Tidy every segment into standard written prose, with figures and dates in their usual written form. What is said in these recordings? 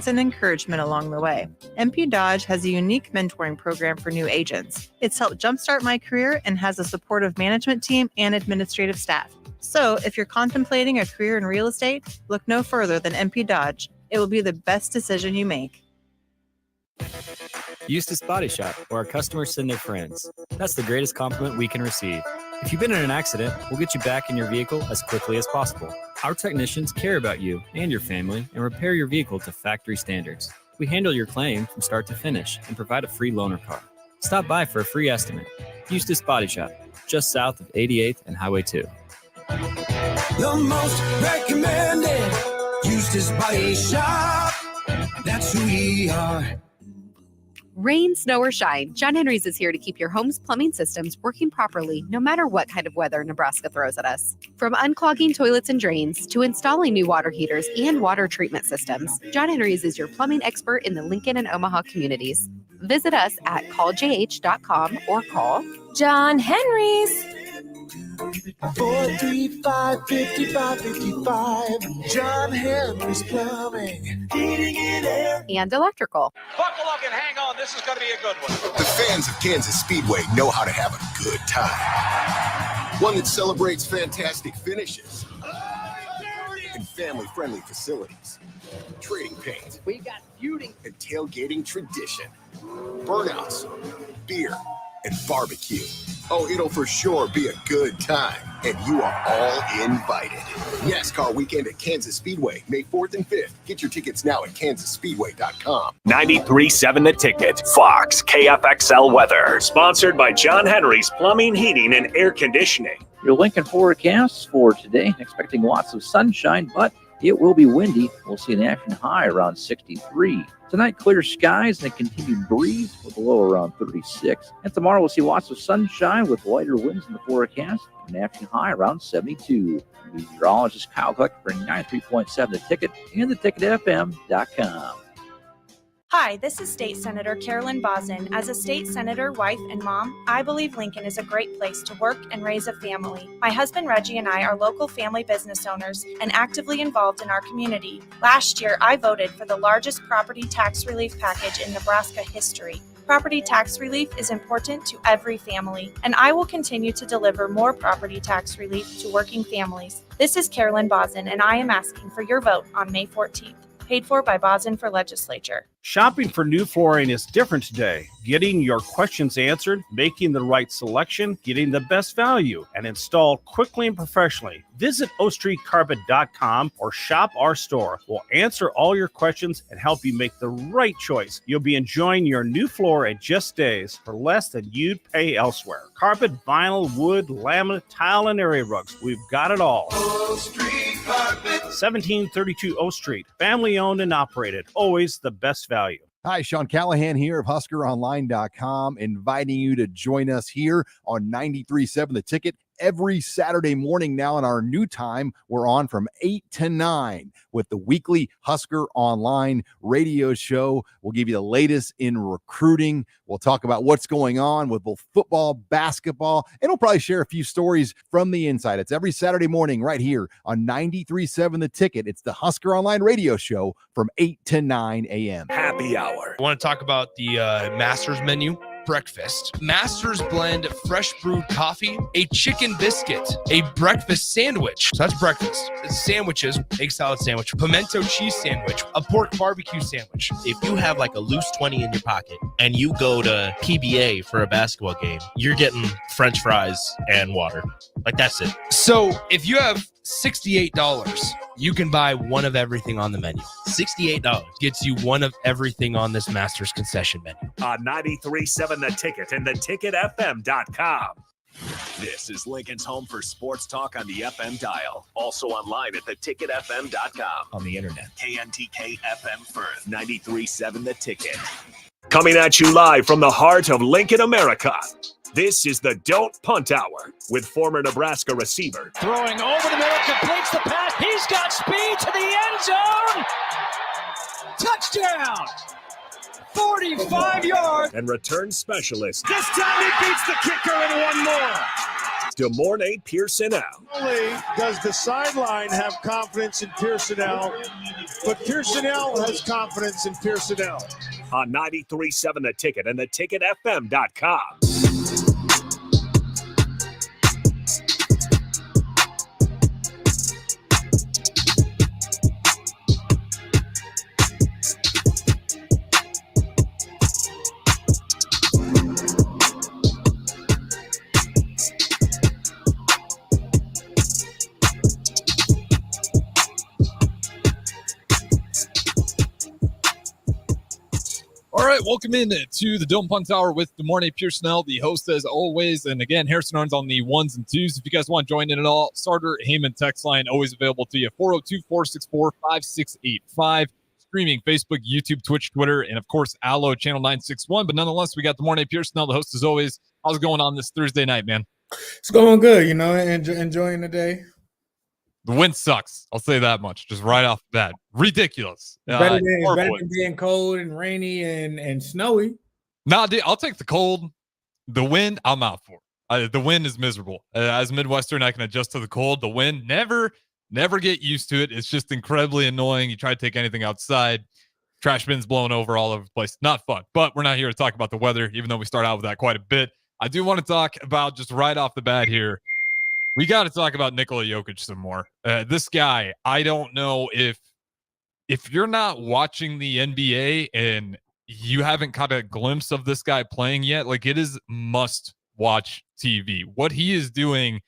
and encouragement along the way. MP Dodge has a unique mentoring program for new agents. It's helped jumpstart my career and has a supportive management team and administrative staff. So if you're contemplating a career in real estate, look no further than MP Dodge. It will be the best decision you make. Eustace Body Shop, where our customers send their friends. That's the greatest compliment we can receive. If you've been in an accident, we'll get you back in your vehicle as quickly as possible. Our technicians care about you and your family and repair your vehicle to factory standards. We handle your claim from start to finish and provide a free loaner car. Stop by for a free estimate. Eustace Body Shop, just south of 88th and Highway 2. The most recommended Eustace Body Shop. That's who we are. Rain, snow, or shine, John Henry's is here to keep your home's plumbing systems working properly no matter what kind of weather Nebraska throws at us. From unclogging toilets and drains to installing new water heaters and water treatment systems, John Henry's is your plumbing expert in the Lincoln and Omaha communities. Visit us at calljh.com or call John Henry's. 435-5555. John Henry's Plumbing, Heating and Air, and Electrical. Buckle up and hang on. This is going to be a good one. The fans of Kansas Speedway know how to have a good time. One that celebrates fantastic finishes and family-friendly facilities. Trading paint. We got feuding and tailgating tradition. Burnouts, beer, and barbecue. Oh, it'll for sure be a good time, and you are all invited. NASCAR weekend at Kansas Speedway, May 4th and 5th. Get your tickets now at kansasspeedway.com. 93.7 The Ticket, Fox, KFXL weather. Sponsored by John Henry's Plumbing, Heating, and Air Conditioning. Your Lincoln forecast for today, expecting lots of sunshine, but it will be windy. We'll see an afternoon high around 63. Tonight, clear skies and a continued breeze with a low around 36. And tomorrow, we'll see lots of sunshine with lighter winds in the forecast and an afternoon high around 72. Meteorologist Kyle Huck bringing 93.7 The Ticket and theticketfm.com. Hi, this is State Senator Carolyn Bosden. As a state senator, wife, and mom, I believe Lincoln is a great place to work and raise a family. My husband Reggie and I are local family business owners and actively involved in our community. Last year, I voted for the largest property tax relief package in Nebraska history. Property tax relief is important to every family, and I will continue to deliver more property tax relief to working families. This is Carolyn Bosden, and I am asking for your vote on May 14th. Paid for by Bosden for Legislature. Shopping for new flooring is different today. Getting your questions answered, making the right selection, getting the best value, and installed quickly and professionally. Visit ostreetcarpet.com or shop our store. We'll answer all your questions and help you make the right choice. You'll be enjoying your new floor in just days for less than you'd pay elsewhere. Carpet, vinyl, wood, laminate, tile, and area rugs. We've got it all. O Street Carpet. 1732 O Street. Family owned and operated. Always the best value. Hi, Sean Callahan here of HuskerOnline.com, inviting you to join us here on 93.7 The Ticket. Every Saturday morning now in our new time, we're on from 8 to 9 with the weekly Husker Online radio show. We'll give you the latest in recruiting. We'll talk about what's going on with both football, basketball, and we'll probably share a few stories from the inside. It's every Saturday morning right here on 93.7 The Ticket. It's the Husker Online radio show from 8 to 9 a.m. Happy hour. I want to talk about the Masters menu. Breakfast. Masters blend fresh brewed coffee, a chicken biscuit, a breakfast sandwich. So that's breakfast. Sandwiches, egg salad sandwich, pimento cheese sandwich, a pork barbecue sandwich. If you have like a loose 20 in your pocket and you go to PBA for a basketball game, you're getting French fries and water. Like that's it. So if you have $68, you can buy one of everything on the menu. $68 gets you one of everything on this Masters concession menu. On 93.7 The Ticket and theticketfm.com. This is Lincoln's home for sports talk on the FM dial. Also online at theticketfm.com. On the internet. KNTK FM Firth, 93.7 The Ticket. Coming at you live from the heart of Lincoln, America. This is the Don't Punt Hour with former Nebraska receiver. Throwing over the middle, completes the pass. He's got speed to the end zone. Touchdown. 45 yards. And return specialist. This time he beats the kicker in one more. Des Moines Pierson-El. Not only does the sideline have confidence in Pierson-El, but Pierson-El has confidence in Pierson-El. On 93.7 The Ticket and theticketfm.com. All right, welcome in to the Don't Punt Hour with Des Moines Pierson-El, the host as always. And again, Harrison Arns on the ones and twos. If you guys want to join in at all, Starter Heyman text line always available to you, 402-464-5685. Streaming Facebook, YouTube, Twitch, Twitter, and of course, Allo Channel 961. But nonetheless, we got Des Moines Pierson-El, the host as always. How's it going on this Thursday night, man? It's going good, enjoying the day. The wind sucks. I'll say that much. Just right off the bat. Ridiculous. Better than being cold and rainy and snowy. Nah, dude, I'll take the cold. The wind, I'm out for. The wind is miserable. As a Midwestern, I can adjust to the cold. The wind, never get used to it. It's just incredibly annoying. You try to take anything outside, trash bins blowing over all over the place. Not fun. But we're not here to talk about the weather, even though we start out with that quite a bit. I do want to talk about, just right off the bat here, we got to talk about Nikola Jokic some more. This guy, I don't know if you're not watching the NBA and you haven't caught a glimpse of this guy playing yet, like, it is must-watch TV. What he is doing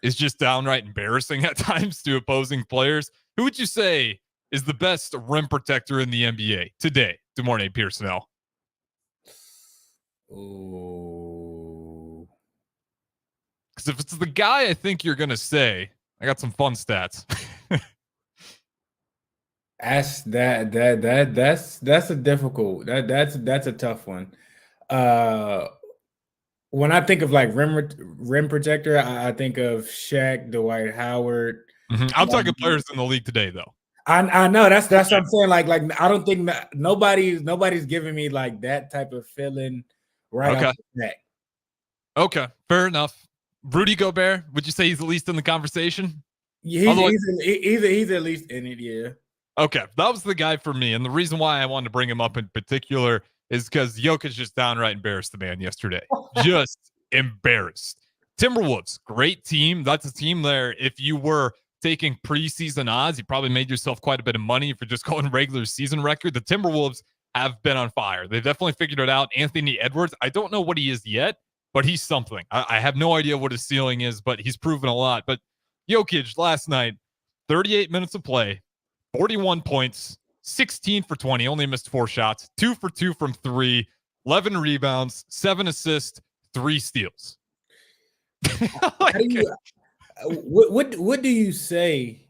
is just downright embarrassing at times to opposing players. Who would you say is the best rim protector in the NBA today? Des Moines Pierson-El. Because if it's the guy I think you're going to say, I got some fun stats. That's a difficult. That's a tough one. When I think of like rim protector, I think of Shaq, Dwight Howard. Mm-hmm. I'm talking players in the league today, though. I know that's what I'm saying. Like I don't think nobody's giving me like that type of feeling right off the bat. Okay, fair enough. Rudy Gobert, would you say he's at least in the conversation? Yeah, he's at least in it, yeah. Okay, that was the guy for me. And the reason why I wanted to bring him up in particular is because Jokic just downright embarrassed the man yesterday. Just embarrassed. Timberwolves, great team. That's a team there. If you were taking preseason odds, you probably made yourself quite a bit of money if you're just going regular season record. The Timberwolves have been on fire. They've definitely figured it out. Anthony Edwards, I don't know what he is yet, but he's something. I have no idea what his ceiling is, but he's proven a lot. But Jokic last night, 38 minutes of play, 41 points, 16 for 20, only missed 4 shots, 2 for 2 from 3, 11 rebounds, 7 assists, 3 steals. What do you say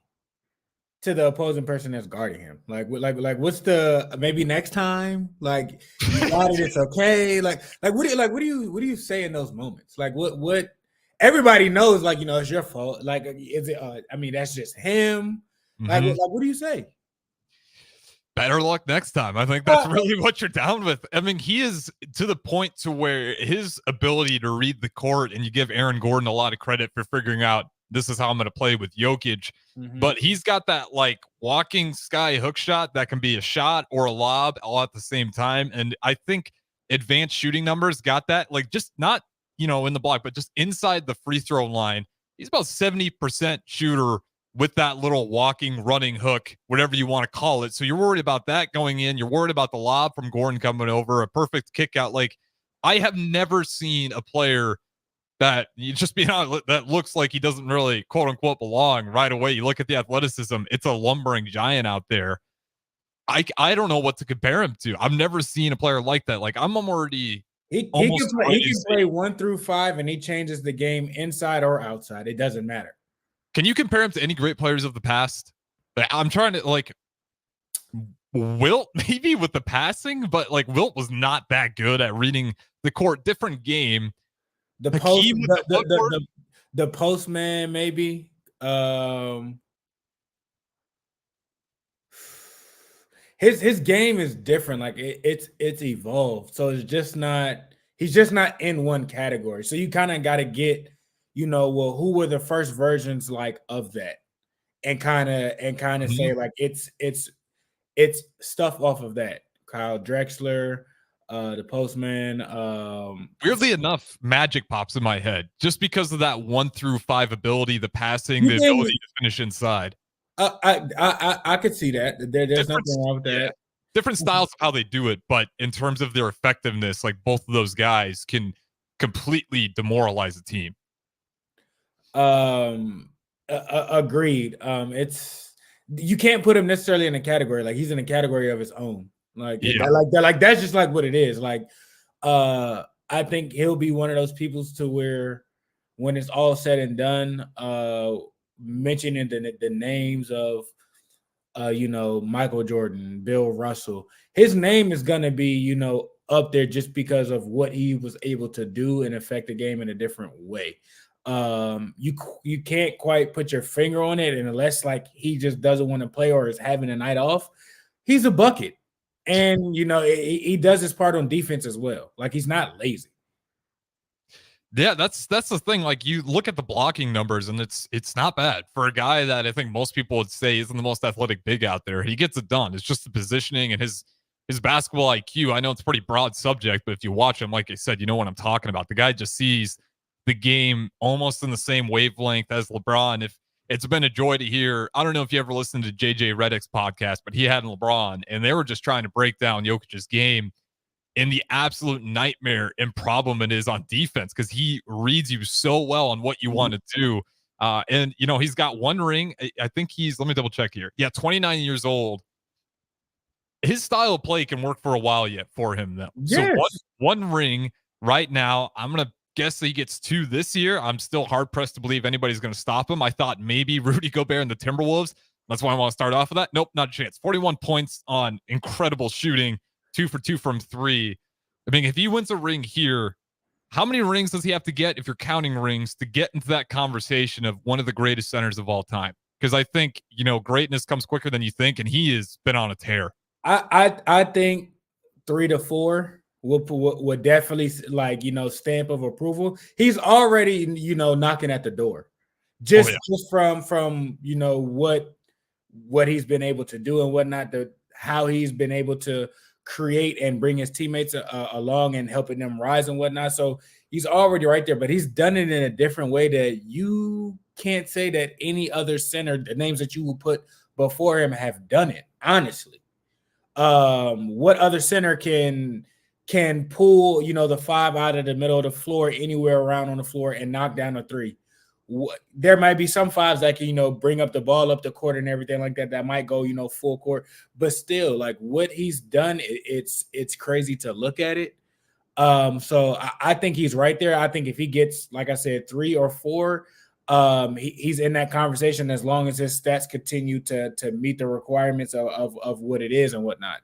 to the opposing person that's guarding him? Like what's the maybe next time? Like you got it, it's okay. Like what do you say in those moments? Like what everybody knows, like, it's your fault. Like, is it that's just him. Like what do you say? Better luck next time. I think that's really what you're down with. I mean, he is to the point to where his ability to read the court, and you give Aaron Gordon a lot of credit for figuring out this is how I'm going to play with Jokic. But he's got that like walking sky hook shot that can be a shot or a lob all at the same time. And I think advanced shooting numbers got that, like, just not, in the block, but just inside the free throw line. He's about 70% shooter with that little walking, running hook, whatever you want to call it. So you're worried about that going in. You're worried about the lob from Gordon coming over, a perfect kick out. Like, I have never seen a player that, you just be honest, that looks like he doesn't really, quote unquote, belong right away. You look at the athleticism, it's a lumbering giant out there. I don't know what to compare him to. I've never seen a player like that. Like, I'm already he can play 1 through 5, and he changes the game inside or outside. It doesn't matter. Can you compare him to any great players of the past? I'm trying to, like, Wilt maybe with the passing, but like Wilt was not that good at reading the court. Different game. The postman maybe. His game is different. Like it's evolved. So it's just not. He's just not in one category. So you kind of got to get well, who were the first versions like of that, and kind of say like it's stuff off of that. Kyle Drexler, the Postman. Weirdly enough, Magic pops in my head just because of that 1-5 ability, the passing, the ability to finish inside. I could see that. There's nothing wrong with that. Yeah. Different styles of how they do it, but in terms of their effectiveness, like both of those guys can completely demoralize a team. Agreed. It's you can't put him necessarily in a category. Like he's in a category of his own. Like that's just like what it is. Like I think he'll be one of those people to where when it's all said and done, mentioning the names of Michael Jordan, Bill Russell, his name is gonna be, up there just because of what he was able to do and affect the game in a different way. You can't quite put your finger on it, and unless like he just doesn't want to play or is having a night off, he's a bucket. And he does his part on defense as well. Like he's not lazy. Yeah, that's the thing. Like you look at the blocking numbers, and it's not bad for a guy that I think most people would say isn't the most athletic big out there. He gets it done. It's just the positioning and his basketball IQ. I know it's a pretty broad subject, but if you watch him, like I said, you know what I'm talking about. The guy just sees the game almost in the same wavelength as LeBron. If it's been a joy to hear. I don't know if you ever listened to JJ Redick's podcast, but he had LeBron, and they were just trying to break down Jokic's game and the absolute nightmare and problem it is on defense because he reads you so well on what you want to do. And, he's got one ring. I think let me double check here. Yeah, 29 years old. His style of play can work for a while yet for him, though. Yes. So one ring right now. I'm going to guess that he gets 2 this year. I'm still hard-pressed to believe anybody's going to stop him. I thought maybe Rudy Gobert and the Timberwolves. That's why I want to start off with that. Nope, not a chance. 41 points on incredible shooting. 2 for 2 from 3. I mean, if he wins a ring here, how many rings does he have to get, if you're counting rings, to get into that conversation of one of the greatest centers of all time? Because I think, greatness comes quicker than you think, and he has been on a tear. I think 3 to 4 would definitely stamp of approval. He's already knocking at the door, just from what he's been able to do and whatnot. How he's been able to create and bring his teammates along and helping them rise and whatnot. So he's already right there, but he's done it in a different way that you can't say that any other center, the names that you will put before him, have done it. Honestly, what other center can pull the 5 out of the middle of the floor anywhere around on the floor and knock down a 3? There might be some 5s that can bring up the ball up the court and everything like that might go full court, but still, like what he's done, it's crazy to look at it. So I think he's right there. I think if he gets, like I said, 3 or 4, he's in that conversation as long as his stats continue to meet the requirements of what it is and whatnot.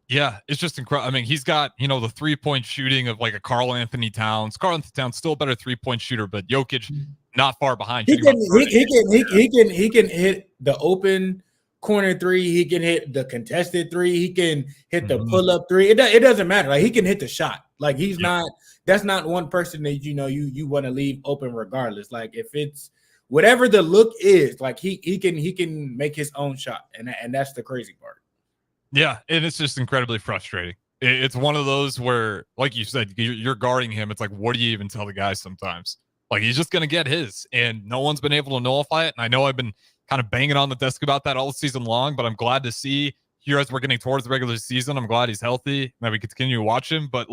Yeah, it's just incredible. I mean, he's got, the 3-point shooting of like a Karl Anthony Towns. Karl Anthony Towns still a better 3-point shooter, but Jokic not far behind. He can hit the open corner 3. He can hit the contested 3. He can hit the pull-up 3. It doesn't matter. Like he can hit the shot. Like he's not. That's not one person that you want to leave open regardless. Like if it's whatever the look is, like he can make his own shot, and that's the crazy part. Yeah, and it's just incredibly frustrating. It's one of those where, like you said, you're guarding him. It's like, what do you even tell the guy sometimes? Like, he's just going to get his, and no one's been able to nullify it. And I know I've been kind of banging on the desk about that all season long, but I'm glad to see here as we're getting towards the regular season. I'm glad he's healthy and that we continue to watch him. But,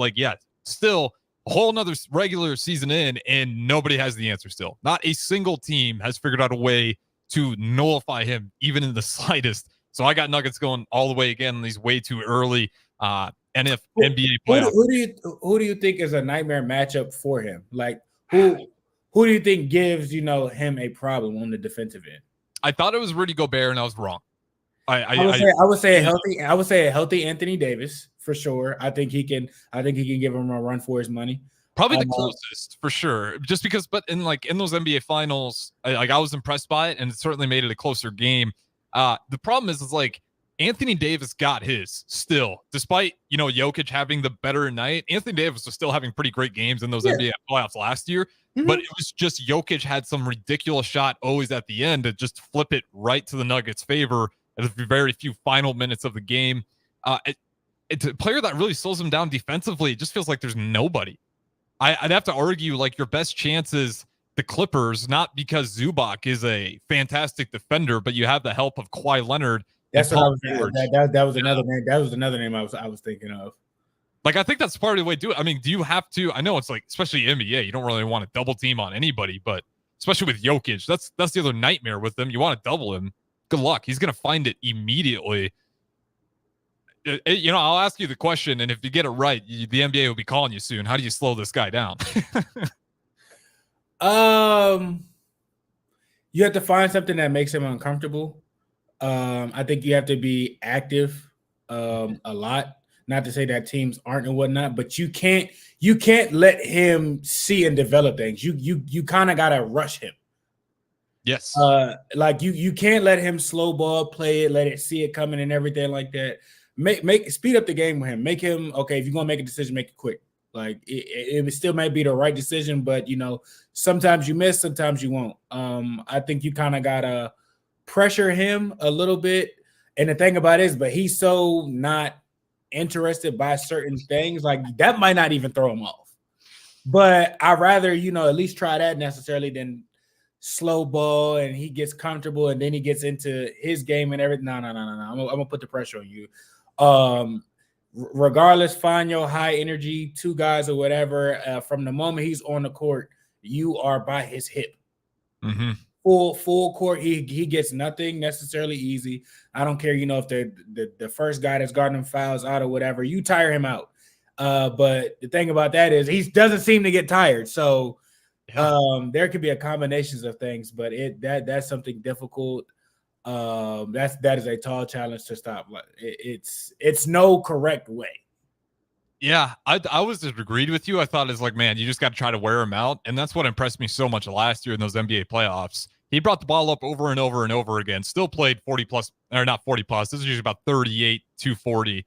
still a whole nother regular season in, and nobody has the answer still. Not a single team has figured out a way to nullify him, even in the slightest. So I got Nuggets going all the way again. These way too early. NBA playoff. Who do you think is a nightmare matchup for him? Like who do you think gives him a problem on the defensive end? I thought it was Rudy Gobert, and I was wrong. I would say a healthy Anthony Davis for sure. I think he can give him a run for his money. Probably the closest for sure. Just because, but in those NBA finals, I was impressed by it, and it certainly made it a closer game. The problem is Anthony Davis got his still, despite, Jokic having the better night. Anthony Davis was still having pretty great games in those NBA playoffs last year, but it was just Jokic had some ridiculous shot always at the end to just flip it right to the Nuggets' favor at the very few final minutes of the game. It's a player that really slows him down defensively. It just feels like there's nobody. I'd have to argue like your best chance is the Clippers, not because Zubac is a fantastic defender, but you have the help of Kawhi Leonard. That's what I was saying. That was another name. That was another name I was thinking of. Like, I think that's part of the way to do it. I mean, do you have to? I know it's like, especially NBA, you don't really want to double team on anybody, but especially with Jokic, that's the other nightmare with him. You want to double him. Good luck. He's going to find it immediately. I'll ask you the question, and if you get it right, the NBA will be calling you soon. How do you slow this guy down? You have to find something that makes him uncomfortable. I think you have to be active a lot. Not to say that teams aren't and whatnot, but you can't let him see and develop things. You kind of gotta rush him. Yes. Like you can't let him slow ball play it, let it see it coming and everything like that. Make speed up the game with him. Make him okay. If you're gonna make a decision, make it quick. Like it still might be the right decision, but sometimes you miss, sometimes you won't. I think you kind of gotta pressure him a little bit. And the thing about it is, but he's so not interested by certain things, like that might not even throw him off. But I'd rather, at least try that necessarily than slow ball and he gets comfortable and then he gets into his game and everything. No. I'm gonna put the pressure on you. Regardless, find your high energy two guys or whatever. From the moment he's on the court, you are by his hip. Mm-hmm. Full court. He gets nothing necessarily easy. I don't care, if the first guy that's guarding him fouls out or whatever. You tire him out. But the thing about that is he doesn't seem to get tired. So there could be a combinations of things, but that's something difficult. That is a tall challenge to stop. It's no correct way. Yeah, I was agreed with you. I thought it's like, man, you just got to try to wear him out, and that's what impressed me so much last year in those NBA playoffs. He brought the ball up over and over and over again. Still played 40 plus, or not 40 plus. This is usually about 38 to 40,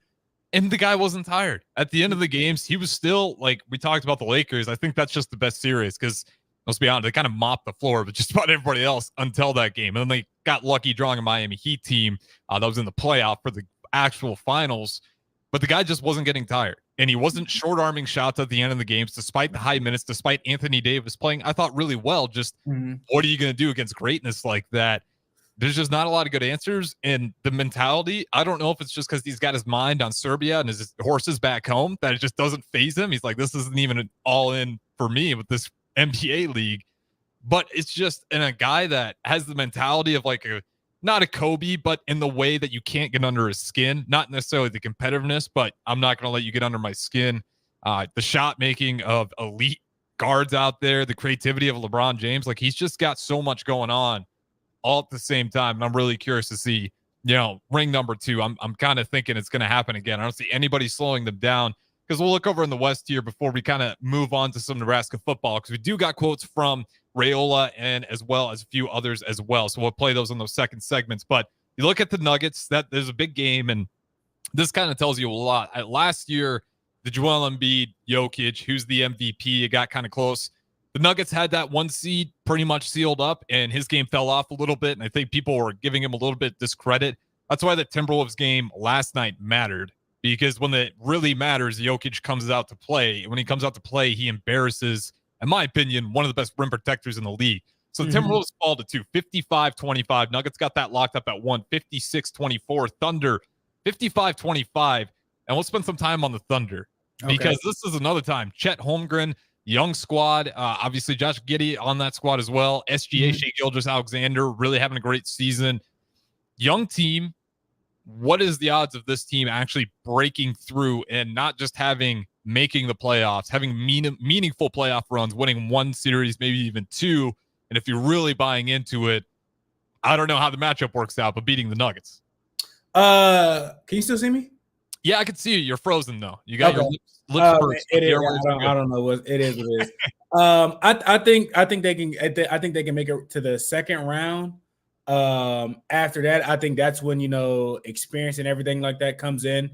and the guy wasn't tired. At the end of the games, he was still like we talked about the Lakers. I think that's just the best series because let's be honest, they kind of mopped the floor with just about everybody else until that game, and then they got lucky drawing a Miami Heat team that was in the playoff for the actual finals. But the guy just wasn't getting tired. And he wasn't short-arming shots at the end of the games, despite the high minutes, despite Anthony Davis playing, I thought, really well. Just what are you going to do against greatness like that? There's just not a lot of good answers. And the mentality, I don't know if it's just because he's got his mind on Serbia and his horses back home that it just doesn't faze him. He's like, this isn't even an all-in for me with this NBA league. But it's just in a guy that has the mentality of like not a Kobe, but in the way that you can't get under his skin, not necessarily the competitiveness, but I'm not going to let you get under my skin. The shot making of elite guards out there, the creativity of LeBron James, like he's just got so much going on all at the same time. And I'm really curious to see, ring number 2. I'm kind of thinking it's going to happen again. I don't see anybody slowing them down because we'll look over in the West here before we kind of move on to some Nebraska football because we do got quotes from Raiola and as well as a few others as well. So we'll play those in those second segments. But you look at the Nuggets, that there's a big game, and this kind of tells you a lot. Last year, the Joel Embiid, Jokic, who's the MVP, it got kind of close. The Nuggets had that 1 seed pretty much sealed up, and his game fell off a little bit, and I think people were giving him a little bit discredit. That's why the Timberwolves game last night mattered, because when it really matters, Jokic comes out to play. When he comes out to play, he embarrasses, in my opinion, one of the best rim protectors in the league. So the Timberwolves fall to 2, 55-25. Nuggets got that locked up at 1, 56-24. Thunder, 55-25. And we'll spend some time on the Thunder because this is another time. Chet Holmgren, young squad. Obviously, Josh Giddey on that squad as well. SGA, Shai Gilgeous-Alexander, really having a great season. Young team. What is the odds of this team actually breaking through and not just making the playoffs, having meaningful playoff runs, winning 1 series, maybe even 2? And if you're really buying into it, I don't know how the matchup works out, but beating the Nuggets. Can you still see me? Yeah, I can see you. You're frozen though. You got your lips pursed. It is. I don't know what it is. What it is. I think they can make it to the second round. After that, I think that's when, experience and everything like that comes in.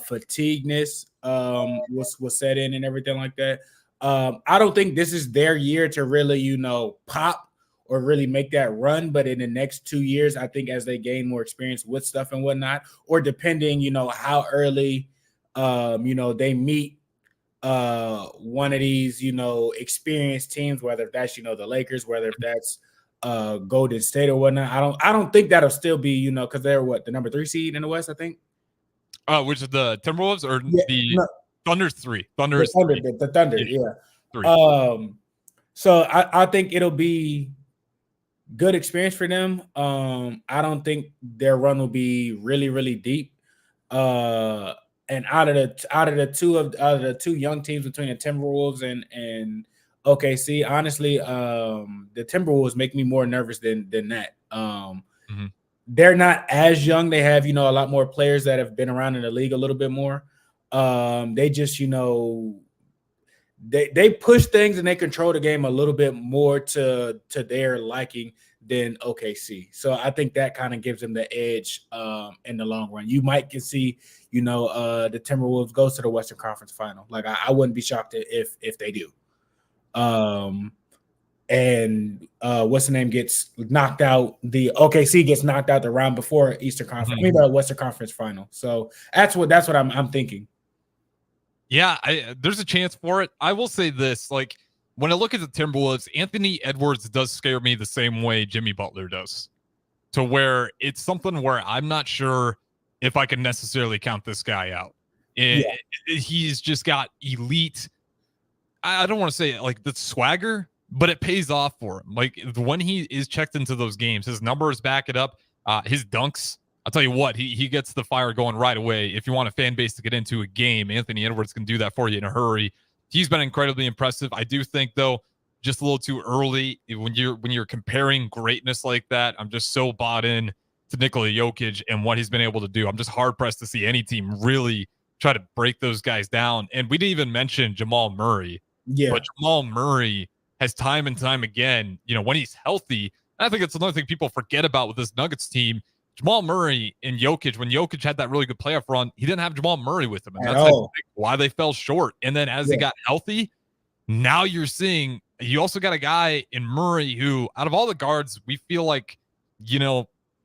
Fatigueness will set in and everything like that. I don't think this is their year to really, pop or really make that run. But in the next 2 years, I think as they gain more experience with stuff and whatnot, or depending, how early, they meet one of these, experienced teams, whether that's, the Lakers, whether if that's Golden State or whatnot. I don't think that'll still be, because they're the number 3 seed in the West, I think. Which is the Timberwolves or Thunder's 3? The Thunder, yeah. 3. So I think it'll be good experience for them. I don't think their run will be really, really deep. And out of the two young teams between the Timberwolves and OKC, honestly, the Timberwolves make me more nervous than that. They're not as young. They have, a lot more players that have been around in the league a little bit more. They just, they push things and they control the game a little bit more to their liking than OKC. So I think that kind of gives them the edge in the long run. You might can see, the Timberwolves goes to the Western Conference Final. Like I wouldn't be shocked if they do. And what's the name gets knocked out. The OKC gets knocked out the round before Eastern Conference. I mean, the Western Conference Final. So that's what I'm thinking. Yeah, there's a chance for it. I will say this: like when I look at the Timberwolves, Anthony Edwards does scare me the same way Jimmy Butler does, to where it's something where I'm not sure if I can necessarily count this guy out. He's just got elite. I don't want to say like the swagger, but it pays off for him. Like when he is checked into those games, his numbers back it up. His dunks, I'll tell you what, he gets the fire going right away. If you want a fan base to get into a game, Anthony Edwards can do that for you in a hurry. He's been incredibly impressive. I do think, though, just a little too early when you're comparing greatness like that. I'm just so bought in to Nikola Jokic and what he's been able to do. I'm just hard pressed to see any team really try to break those guys down. And we didn't even mention Jamal Murray. Yeah, but Jamal Murray has time and time again, when he's healthy. I think it's another thing people forget about with this Nuggets team. Jamal Murray and Jokic, when Jokic had that really good playoff run, he didn't have Jamal Murray with him. And that's why they fell short. And then as he got healthy, now you're seeing you also got a guy in Murray who, out of all the guards, we feel like,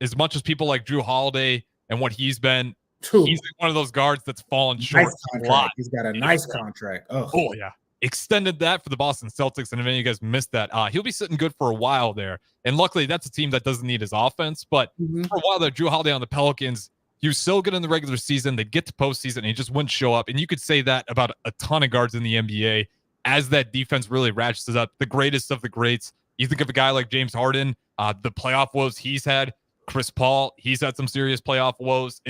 as much as people like Drew Holiday and what he's been, he's one of those guards that's fallen short a lot. He's got a nice contract. Oh, yeah. Extended that for the Boston Celtics, and if any of you guys missed that, he'll be sitting good for a while there. And luckily, that's a team that doesn't need his offense. But for a while there, Drew Holiday on the Pelicans, he was so good in the regular season. They'd get to postseason, and he just wouldn't show up. And you could say that about a ton of guards in the NBA as that defense really ratchets up. The greatest of the greats. You think of a guy like James Harden, the playoff woes he's had. Chris Paul, he's had some serious playoff woes.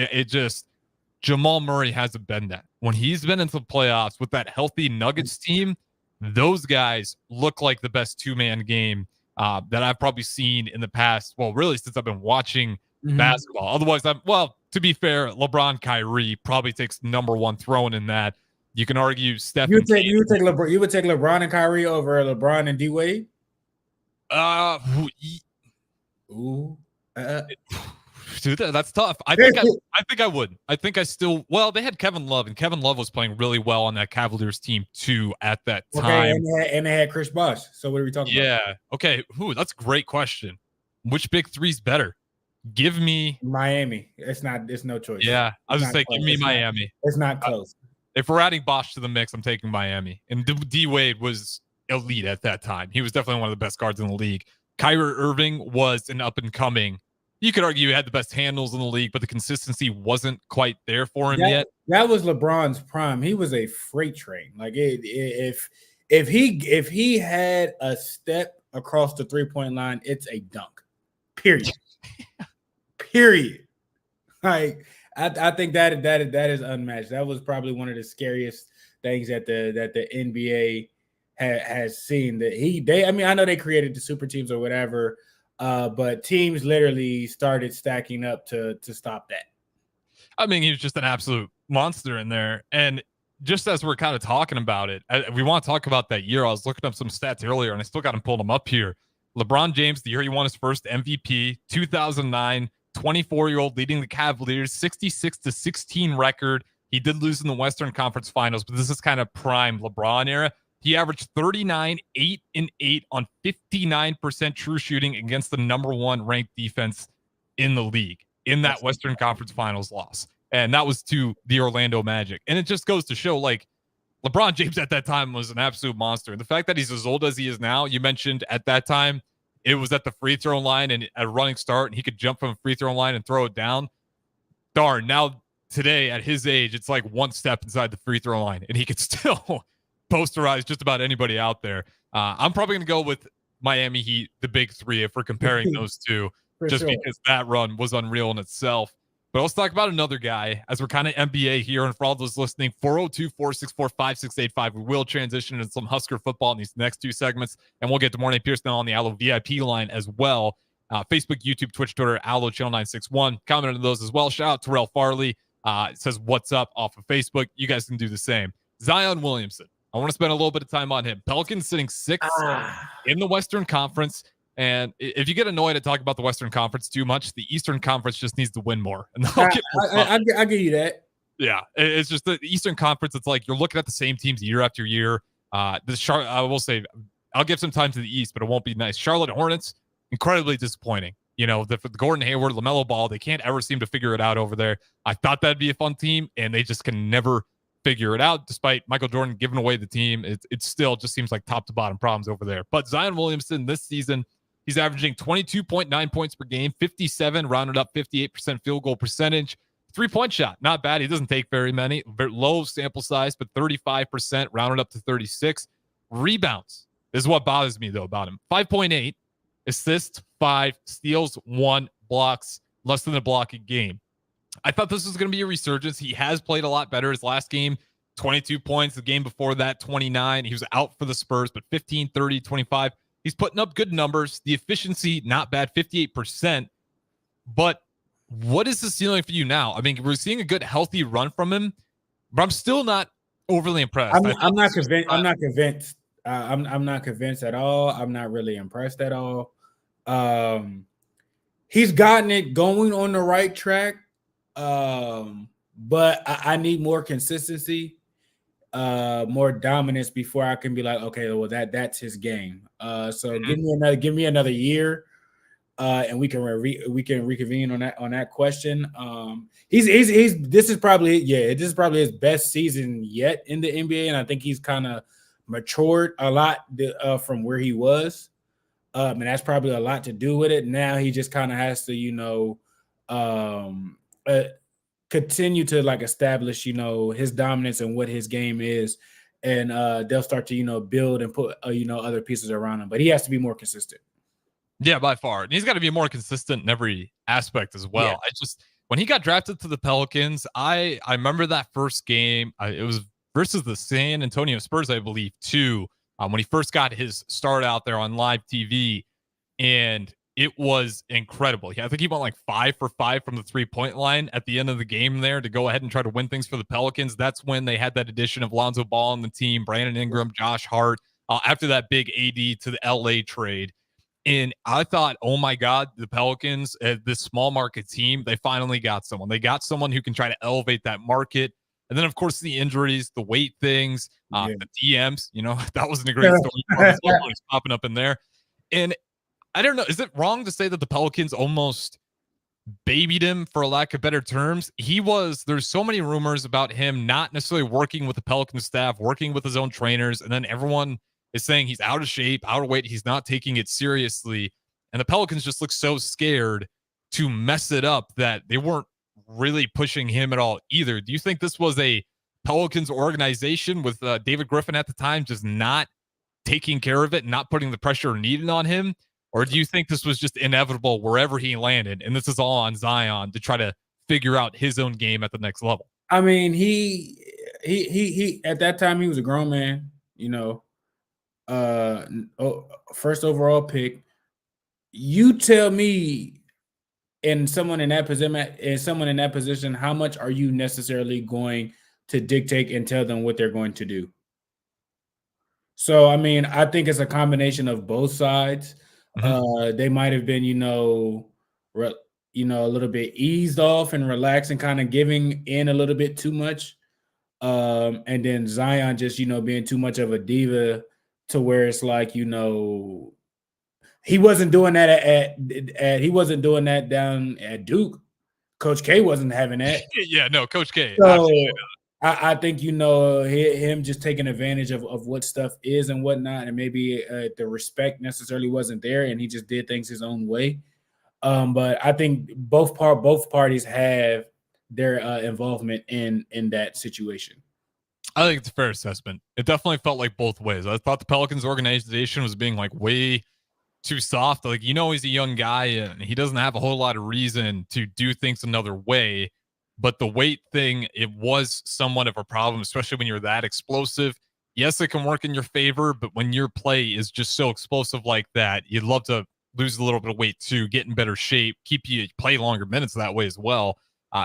Jamal Murray hasn't been that. When he's been into the playoffs with that healthy Nuggets team, those guys look like the best two-man game that I've probably seen in the past. Well, really, since I've been watching basketball. Otherwise, to be fair, LeBron, Kyrie probably takes number one throne in that. You can argue Steph. You would take LeBron and Kyrie over LeBron and D Wade. Dude, that's tough. I think I would. I think I still. Well, they had Kevin Love, and Kevin Love was playing really well on that Cavaliers team too at that time. And they had Chris Bosh. So what are we talking about? Yeah. Okay. That's a great question. Which big three's better? Give me Miami. It's no choice. Yeah, I was just saying, give me Miami. It's not close. If we're adding Bosh to the mix, I'm taking Miami. And D Wade was elite at that time. He was definitely one of the best guards in the league. Kyrie Irving was an up and coming. You could argue he had the best handles in the league, but the consistency wasn't quite there for him yet. That was LeBron's prime. He was a freight train. Like if he had a step across the 3-point line, it's a dunk. Period. Period. Like I think that is unmatched. That was probably one of the scariest things that the NBA has seen. I know they created the super teams or whatever. But teams literally started stacking up to stop that. I mean, he was just an absolute monster in there. And just as we're kind of talking about it, we want to talk about that year. I was looking up some stats earlier, and I still got them pulled them up here. LeBron James, the year he won his first MVP, 2009, 24-year-old leading the Cavaliers, 66-16 record. He did lose in the Western Conference Finals, but this is kind of prime LeBron era. He averaged 39, 8 and 8 on 59% true shooting against the number one ranked defense in the league in that Western Conference Finals loss. And that was to the Orlando Magic. And it just goes to show, like, LeBron James at that time was an absolute monster. And the fact that he's as old as he is now, you mentioned at that time, it was at the free throw line and a running start, and he could jump from a free throw line and throw it down. Darn, now today at his age, it's like one step inside the free throw line, and he could still posterize just about anybody out there. I'm probably going to go with Miami Heat, the big three, if we're comparing those two, just because that run was unreal in itself. But let's talk about another guy as we're kind of NBA here. And for all those listening, 402-464-5685. We will transition into some Husker football in these next two segments. And we'll get to Morning Pierson on the Allo VIP line as well. Facebook, YouTube, Twitch, Twitter, Allo Channel 961. Comment on those as well. Shout out to Terrell Farley. It says, what's up off of Facebook. You guys can do the same. Zion Williamson. I want to spend a little bit of time on him. Pelicans sitting sixth in the Western Conference. And if you get annoyed at talking about the Western Conference too much, the Eastern Conference just needs to win more. And I'll give you that. Yeah, it's just the Eastern Conference. It's like you're looking at the same teams year after year. I will say, I'll give some time to the East, but it won't be nice. Charlotte Hornets, incredibly disappointing. You know, the Gordon Hayward, LaMelo Ball, they can't ever seem to figure it out over there. I thought that'd be a fun team, and they just can never figure it out. Despite Michael Jordan giving away the team, it still just seems like top to bottom problems over there. But Zion Williamson this season, he's averaging 22.9 points per game, 57, rounded up 58% field goal percentage. 3-point shot, not bad. He doesn't take very many. Very low sample size, but 35%, rounded up to 36. Rebounds is what bothers me, though, about him. 5.8, assists, 5, steals, 1, blocks, less than a block a game. I thought this was going to be a resurgence. He has played a lot better. His last game, 22 points. The game before that, 29. He was out for the Spurs, but 15, 30, 25. He's putting up good numbers. The efficiency, not bad, 58%. But what is the ceiling for you now? I mean, we're seeing a good, healthy run from him, but I'm still not overly impressed. I'm not convinced. I'm not convinced. I'm not convinced at all. I'm not really impressed at all. He's gotten it going on the right track, but I need more consistency, more dominance before I can be like, okay, well that's his game. So give me another year, and we can reconvene on that question. This is probably his best season yet in the NBA, and I think he's kind of matured a lot from where he was. And that's probably a lot to do with it. Now he just kind of has to, continue to like establish, his dominance and what his game is. And they'll start to, build and put, other pieces around him. But he has to be more consistent. Yeah, by far. And he's got to be more consistent in every aspect as well. Yeah. When he got drafted to the Pelicans, I remember that first game. It was versus the San Antonio Spurs, I believe, too. When he first got his start out there on live TV, and it was incredible. I think he went like 5 for 5 from the 3-point line at the end of the game there to go ahead and try to win things for the Pelicans. That's when they had that addition of Lonzo Ball on the team, Brandon Ingram, Josh Hart, after that big AD to the LA trade. And I thought, oh my God, the Pelicans, this small market team, they finally got someone. They got someone who can try to elevate that market. And then, of course, the injuries, the weight things, the DMs, that wasn't a great story. He's popping up in there. And I don't know, is it wrong to say that the Pelicans almost babied him, for a lack of better terms? There's so many rumors about him not necessarily working with the Pelican staff, working with his own trainers. And then everyone is saying he's out of shape, out of weight. He's not taking it seriously. And the Pelicans just look so scared to mess it up that they weren't really pushing him at all either. Do you think this was a Pelicans organization with David Griffin at the time just not taking care of it and not putting the pressure needed on him? Or do you think this was just inevitable wherever he landed, and this is all on Zion to try to figure out his own game at the next level? I mean, he at that time, he was a grown man, first overall pick. You tell me, and someone in that position, how much are you necessarily going to dictate and tell them what they're going to do? So, I mean, I think it's a combination of both sides. They might have been, a little bit eased off and relaxed and kind of giving in a little bit too much. And then Zion just, being too much of a diva to where it's like, he wasn't doing that he wasn't doing that down at Duke. Coach K wasn't having that. Yeah, no, Coach K. So I think, him just taking advantage of what stuff is and whatnot, and maybe the respect necessarily wasn't there, and he just did things his own way. But I think both parties have their involvement in that situation. I think it's a fair assessment. It definitely felt like both ways. I thought the Pelicans organization was being like way too soft. Like, he's a young guy and he doesn't have a whole lot of reason to do things another way. But the weight thing, it was somewhat of a problem, especially when you're that explosive. Yes, it can work in your favor, but when your play is just so explosive like that, you'd love to lose a little bit of weight too, get in better shape, keep you play longer minutes that way as well.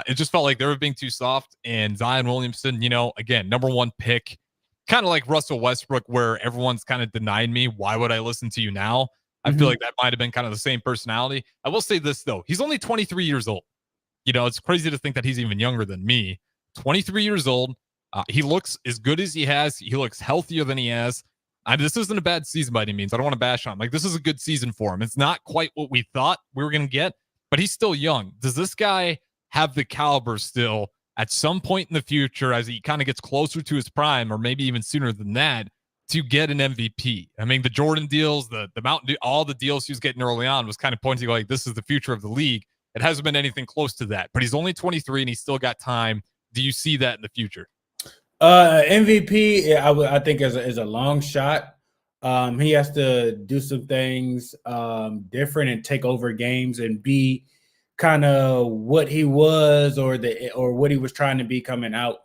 It just felt like they were being too soft. And Zion Williamson, again, number one pick, kind of like Russell Westbrook, where everyone's kind of denied me. Why would I listen to you now? I feel like that might have been kind of the same personality. I will say this, though. He's only 23 years old. It's crazy to think that he's even younger than me. 23 years old. He looks as good as he has. He looks healthier than he has. This isn't a bad season by any means. I don't want to bash on him. Like, this is a good season for him. It's not quite what we thought we were going to get, but he's still young. Does this guy have the caliber still at some point in the future, as he kind of gets closer to his prime, or maybe even sooner than that, to get an MVP? I mean, the Jordan deals, the Mountain Dew, all the deals he was getting early on was kind of pointing like, this is the future of the league. It hasn't been anything close to that, but he's only 23 and he's still got time. Do you see that in the future? MVP, I think is a long shot. He has to do some things different and take over games and be kind of what he was or what he was trying to be coming out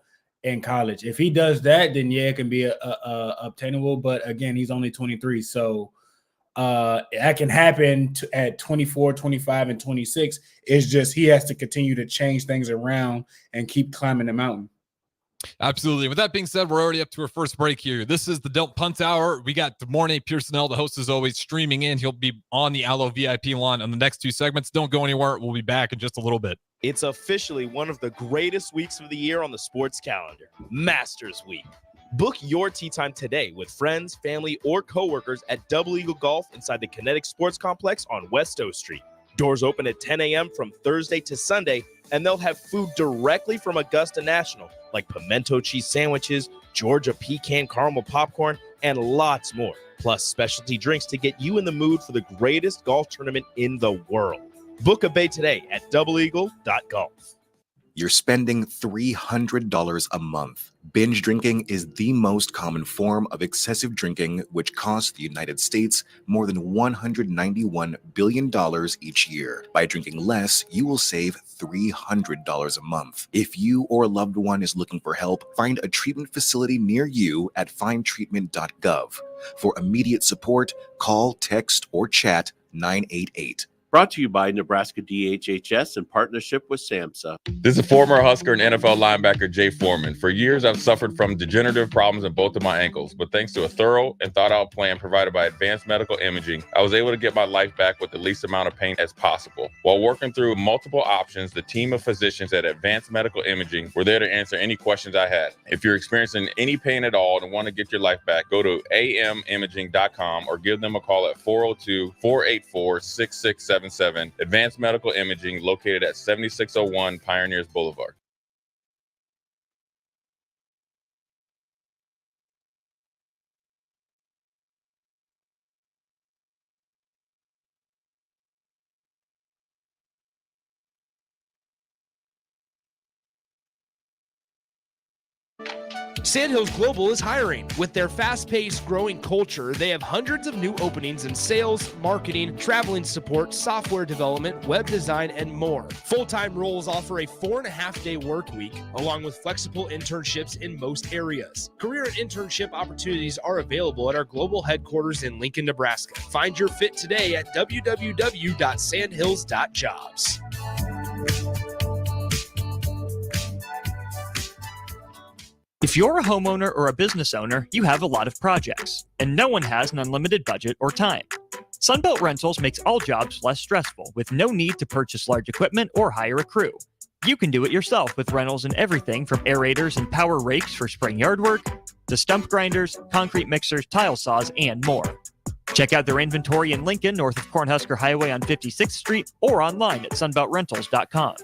in college. If he does that, then yeah, it can be obtainable. But again, he's only 23, so that can happen at 24, 25, and 26. It's just he has to continue to change things around and keep climbing the mountain. Absolutely. With that being said, we're already up to our first break here. This is the Don't Punt Hour. We got DeMornay Pierson-El, the host as always, streaming in. He'll be on the Allo VIP line on the next two segments. Don't go anywhere. We'll be back in just a little bit. It's officially one of the greatest weeks of the year on the sports calendar, Masters Week. Book your tee time today with friends, family, or coworkers at Double Eagle Golf inside the Kinetic Sports Complex on West O Street. Doors open at 10 a.m. from Thursday to Sunday, and they'll have food directly from Augusta National, like pimento cheese sandwiches, Georgia pecan caramel popcorn, and lots more. Plus specialty drinks to get you in the mood for the greatest golf tournament in the world. Book a bay today at doubleeagle.golf. You're spending $300 a month. Binge drinking is the most common form of excessive drinking, which costs the United States more than $191 billion each year. By drinking less, you will save $300 a month. If you or a loved one is looking for help, find a treatment facility near you at findtreatment.gov. For immediate support, call, text, or chat 988. Brought to you by Nebraska DHHS in partnership with SAMHSA. This is former Husker and NFL linebacker Jay Foreman. For years, I've suffered from degenerative problems in both of my ankles, but thanks to a thorough and thought-out plan provided by Advanced Medical Imaging, I was able to get my life back with the least amount of pain as possible. While working through multiple options, the team of physicians at Advanced Medical Imaging were there to answer any questions I had. If you're experiencing any pain at all and want to get your life back, go to amimaging.com or give them a call at 402-484-6677. Advanced Medical Imaging, located at 7601 Pioneers Boulevard. Sandhills Global is hiring. With their fast-paced, growing culture, they have hundreds of new openings in sales, marketing, traveling support, software development, web design, and more. Full-time roles offer a 4.5-day work week, along with flexible internships in most areas. Career and internship opportunities are available at our global headquarters in Lincoln, Nebraska. Find your fit today at www.sandhills.jobs. If you're a homeowner or a business owner, you have a lot of projects, and no one has an unlimited budget or time. Sunbelt Rentals makes all jobs less stressful with no need to purchase large equipment or hire a crew. You can do it yourself with rentals and everything from aerators and power rakes for spring yard work to stump grinders, concrete mixers, tile saws, and more. Check out their inventory in Lincoln, north of Cornhusker Highway on 56th Street, or online at sunbeltrentals.com.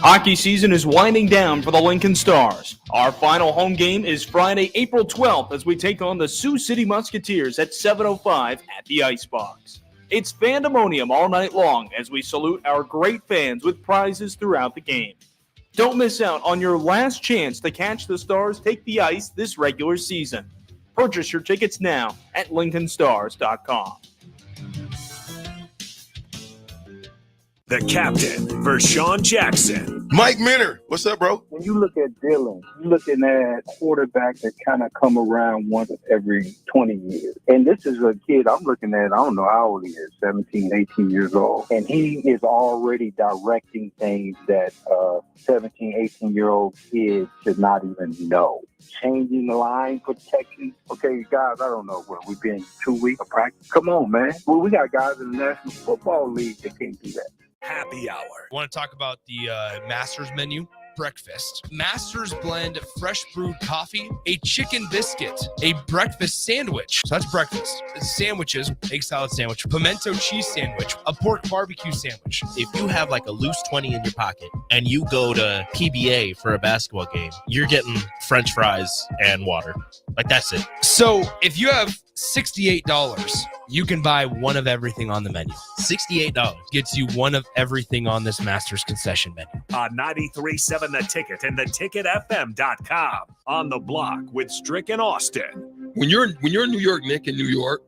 Hockey season is winding down for the Lincoln Stars. Our final home game is Friday, April 12th, as we take on the Sioux City Musketeers at 7:05 at the Icebox. It's Fandemonium all night long as we salute our great fans with prizes throughout the game. Don't miss out on your last chance to catch the Stars take the ice this regular season. Purchase your tickets now at lincolnstars.com. The captain, Vershawn Jackson. Mike Minner, what's up, bro? When you look at Dylan, you're looking at quarterbacks that kind of come around once every 20 years. And this is a kid I'm looking at, I don't know how old he is, 17, 18 years old. And he is already directing things that 17, 18-year-old kids should not even know. Changing the line protection. Okay, guys, I don't know what we've been 2 weeks of practice. Come on, man. Well, we got guys in the National Football League that can't do that. Happy hour. I want to talk about the Masters menu. Breakfast. Masters blend fresh brewed coffee, a chicken biscuit, a breakfast sandwich. So that's breakfast. Sandwiches, egg salad sandwich, pimento cheese sandwich, a pork barbecue sandwich. If you have like a loose 20 in your pocket and you go to PBA for a basketball game, you're getting French fries and water. Like that's it. So if you have $68, you can buy one of everything on the menu. $68 gets you one of everything on this Masters concession menu. On 93.7 The Ticket and theticketfm.com. On the block with Strick and Austin. When you're in New York, Nick, in New York,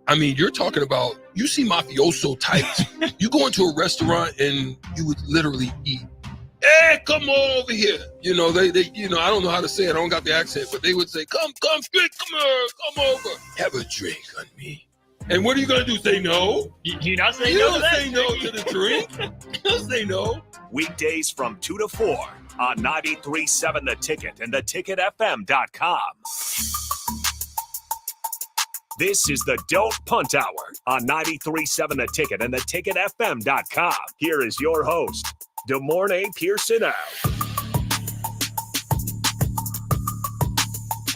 I mean, you're talking about, you see mafioso types. You go into a restaurant and you would literally eat. Hey, come on over here. You know, they you know, I don't know how to say it. I don't got the accent, but they would say, come, Strick, come here, come over. Have a drink on me. And what are you going to do? Say no? You not say you no don't to that? say no to the drink. You don't say no. Weekdays from 2 to 4 on 93.7 The Ticket and theticketfm.com. This is the Don't Punt Hour on 93.7 The Ticket and theticketfm.com. Here is your host, DeMornay Pierson-El.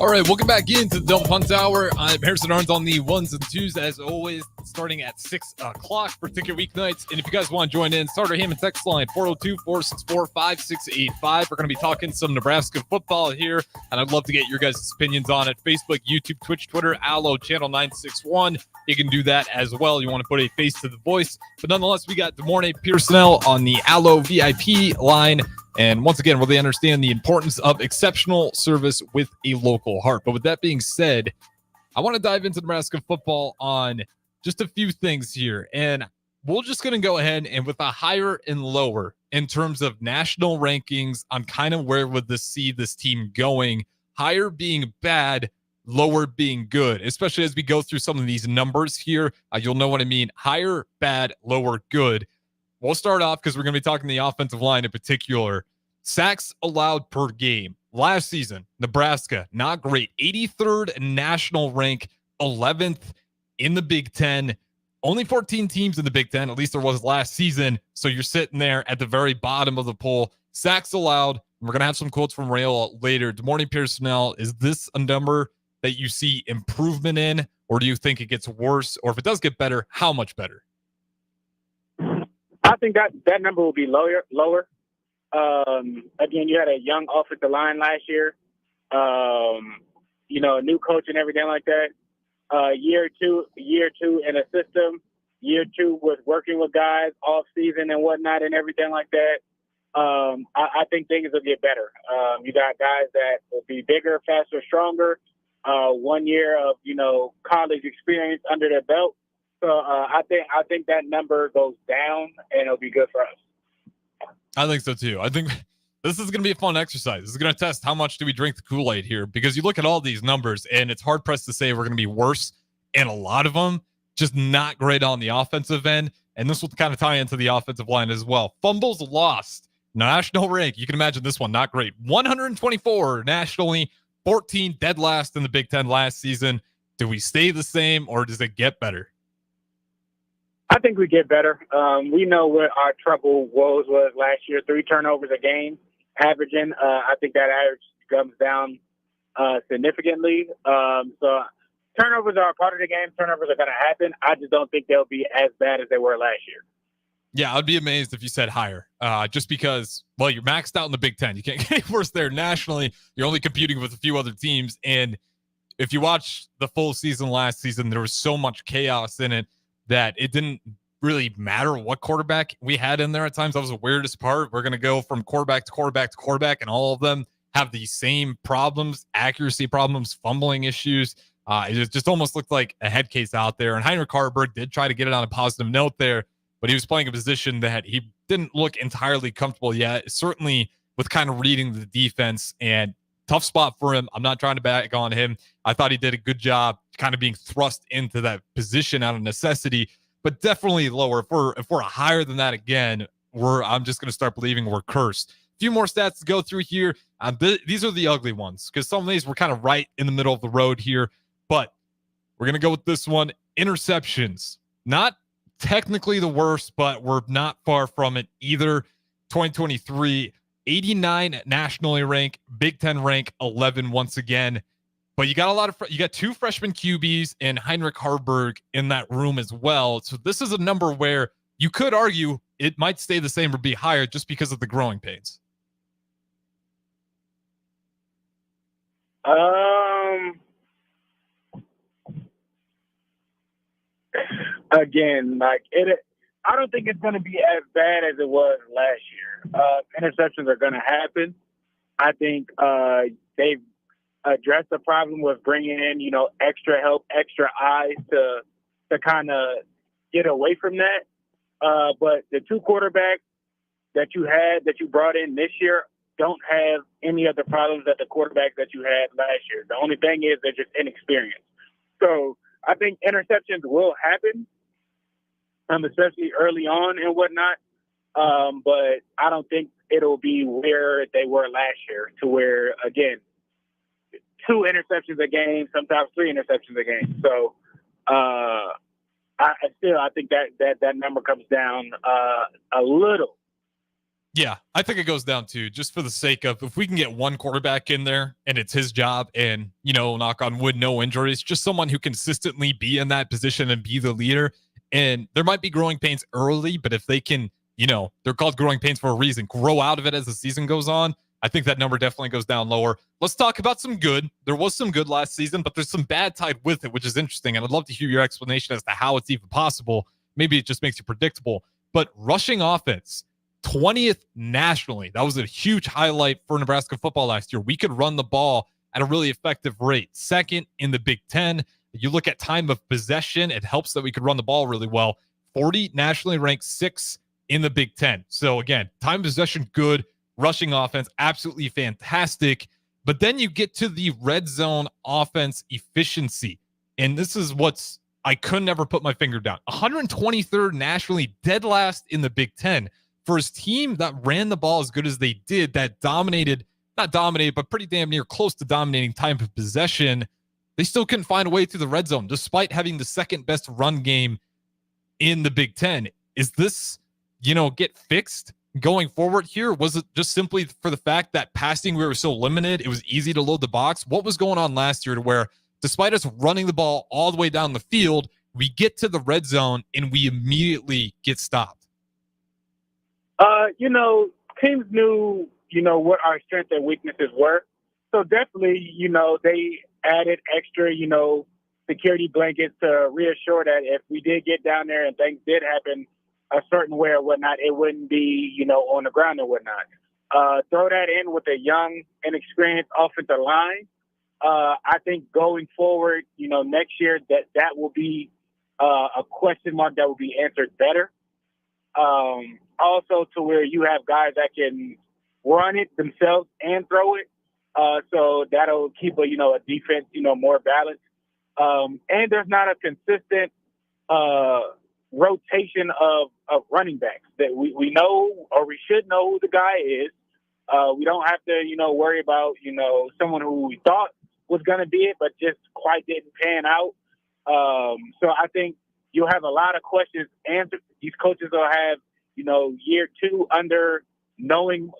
All right, welcome back into the Don't Punt Hour. I'm Harrison Arns on the ones and twos, as always, starting at 6 o'clock for ticket weeknights. And if you guys want to join in, start our Hammond text line, 402-464-5685. We're going to be talking some Nebraska football here, and I'd love to get your guys' opinions on it. Facebook, YouTube, Twitch, Twitter, Allo, Channel 961. You can do that as well. You want to put a face to the voice. But nonetheless, we got DeMornay Pierson-El on the Allo VIP line. And once again, really understand the importance of exceptional service with a local heart. But with that being said, I want to dive into Nebraska football on just a few things here. And we're just going to go ahead and with a higher and lower in terms of national rankings on kind of where would see this team going. Higher being bad, lower being good, especially as we go through some of these numbers here. You'll know what I mean. Higher, bad, lower, good. We'll start off because we're going to be talking the offensive line in particular. Sacks allowed per game. Last season, Nebraska, not great. 83rd national rank, 11th in the Big Ten. Only 14 teams in the Big Ten, at least there was last season. So you're sitting there at the very bottom of the poll. Sacks allowed. We're going to have some quotes from Rail later. DeMornay Pierson-El, is this a number that you see improvement in, or do you think it gets worse? Or if it does get better, how much better? I think that number will be lower. Again, you had a young offensive line last year. A new coach and everything like that. Year two in a system. Year two with working with guys off season and whatnot and everything like that. I think things will get better. You got guys that will be bigger, faster, stronger. 1 year of college experience under their belt. So I think that number goes down, and it'll be good for us. I think so too. I think this is going to be a fun exercise. This is going to test how much do we drink the Kool-Aid here, because you look at all these numbers, and it's hard pressed to say we're going to be worse in a lot of them. Just not great on the offensive end, and this will kind of tie into the offensive line as well. Fumbles lost, national rank. You can imagine this one, not great. 124 nationally, 14 dead last in the Big Ten last season. Do we stay the same or does it get better? I think we get better. We know what our trouble woes was last year, 3 turnovers a game, averaging. I think that average comes down significantly. So turnovers are a part of the game. Turnovers are going to happen. I just don't think they'll be as bad as they were last year. Yeah, I'd be amazed if you said higher, just because, well, you're maxed out in the Big Ten. You can't get worse there nationally. You're only competing with a few other teams. And if you watch the full season last season, there was so much chaos in it that it didn't really matter what quarterback we had in there at times. That was the weirdest part. We're going to go from quarterback to quarterback to quarterback, and all of them have the same problems, accuracy problems, fumbling issues. It just almost looked like a head case out there. And Heinrich Harburg did try to get it on a positive note there, but he was playing a position that he didn't look entirely comfortable yet, certainly with kind of reading the defense, and tough spot for him. I'm not trying to bag on him. I thought he did a good job kind of being thrust into that position out of necessity, but definitely lower. If we're higher than that again, I'm just going to start believing we're cursed. A few more stats to go through here. These are the ugly ones because some of these were kind of right in the middle of the road here, but we're going to go with this one. Interceptions. Not technically the worst, but we're not far from it either. 2023, 89 nationally ranked, Big Ten rank 11 once again. But you got you got 2 freshman QBs and Heinrich Harburg in that room as well. So this is a number where you could argue it might stay the same or be higher just because of the growing pains. Again, I don't think it's going to be as bad as it was last year. Interceptions are going to happen. I think they've addressed the problem with bringing in, extra help, extra eyes to kind of get away from that. But the 2 quarterbacks that you brought in this year don't have any of the problems that the quarterbacks that you had last year. The only thing is they're just inexperienced. So I think interceptions will happen, especially early on and whatnot. But I don't think it'll be where they were last year, to where, again, 2 interceptions a game, sometimes 3 interceptions a game. So I think that number comes down a little. Yeah, I think it goes down to, just for the sake of, if we can get one quarterback in there and it's his job and, knock on wood, no injuries, just someone who consistently be in that position and be the leader. And there might be growing pains early, but if they can, they're called growing pains for a reason, grow out of it as the season goes on, I think that number definitely goes down lower. Let's talk about some good. There was some good last season, but there's some bad tied with it, which is interesting. And I'd love to hear your explanation as to how it's even possible. Maybe it just makes you predictable. But rushing offense, 20th nationally. That was a huge highlight for Nebraska football last year. We could run the ball at a really effective rate. 2nd in the Big Ten. You look at time of possession, it helps that we could run the ball really well. 40 nationally ranked, 6 in the Big Ten. So again, time of possession, good. Rushing offense, absolutely fantastic. But then you get to the red zone offense efficiency. And this is I could never put my finger down. 123rd nationally, dead last in the Big Ten. For his team that ran the ball as good as they did, that not dominated, but pretty damn near close to dominating time of possession, they still couldn't find a way through the red zone, despite having the 2nd best run game in the Big Ten. Is this, get fixed going forward here? Was it just simply for the fact that passing, we were so limited, it was easy to load the box? What was going on last year to where, despite us running the ball all the way down the field, we get to the red zone and we immediately get stopped? Teams knew, what our strengths and weaknesses were. So definitely, they added extra, security blankets to reassure that if we did get down there and things did happen a certain way or whatnot, it wouldn't be, on the ground and whatnot. Throw that in with a young, inexperienced offensive line. I think going forward, next year that will be a question mark that will be answered better. Also to where you have guys that can run it themselves and throw it. So that'll keep a defense, more balanced. And there's not a consistent rotation of running backs that we know, or we should know who the guy is. We don't have to, worry about, someone who we thought was going to be it, but just quite didn't pan out. So I think you'll have a lot of questions answered. These coaches will have, year 2 under knowing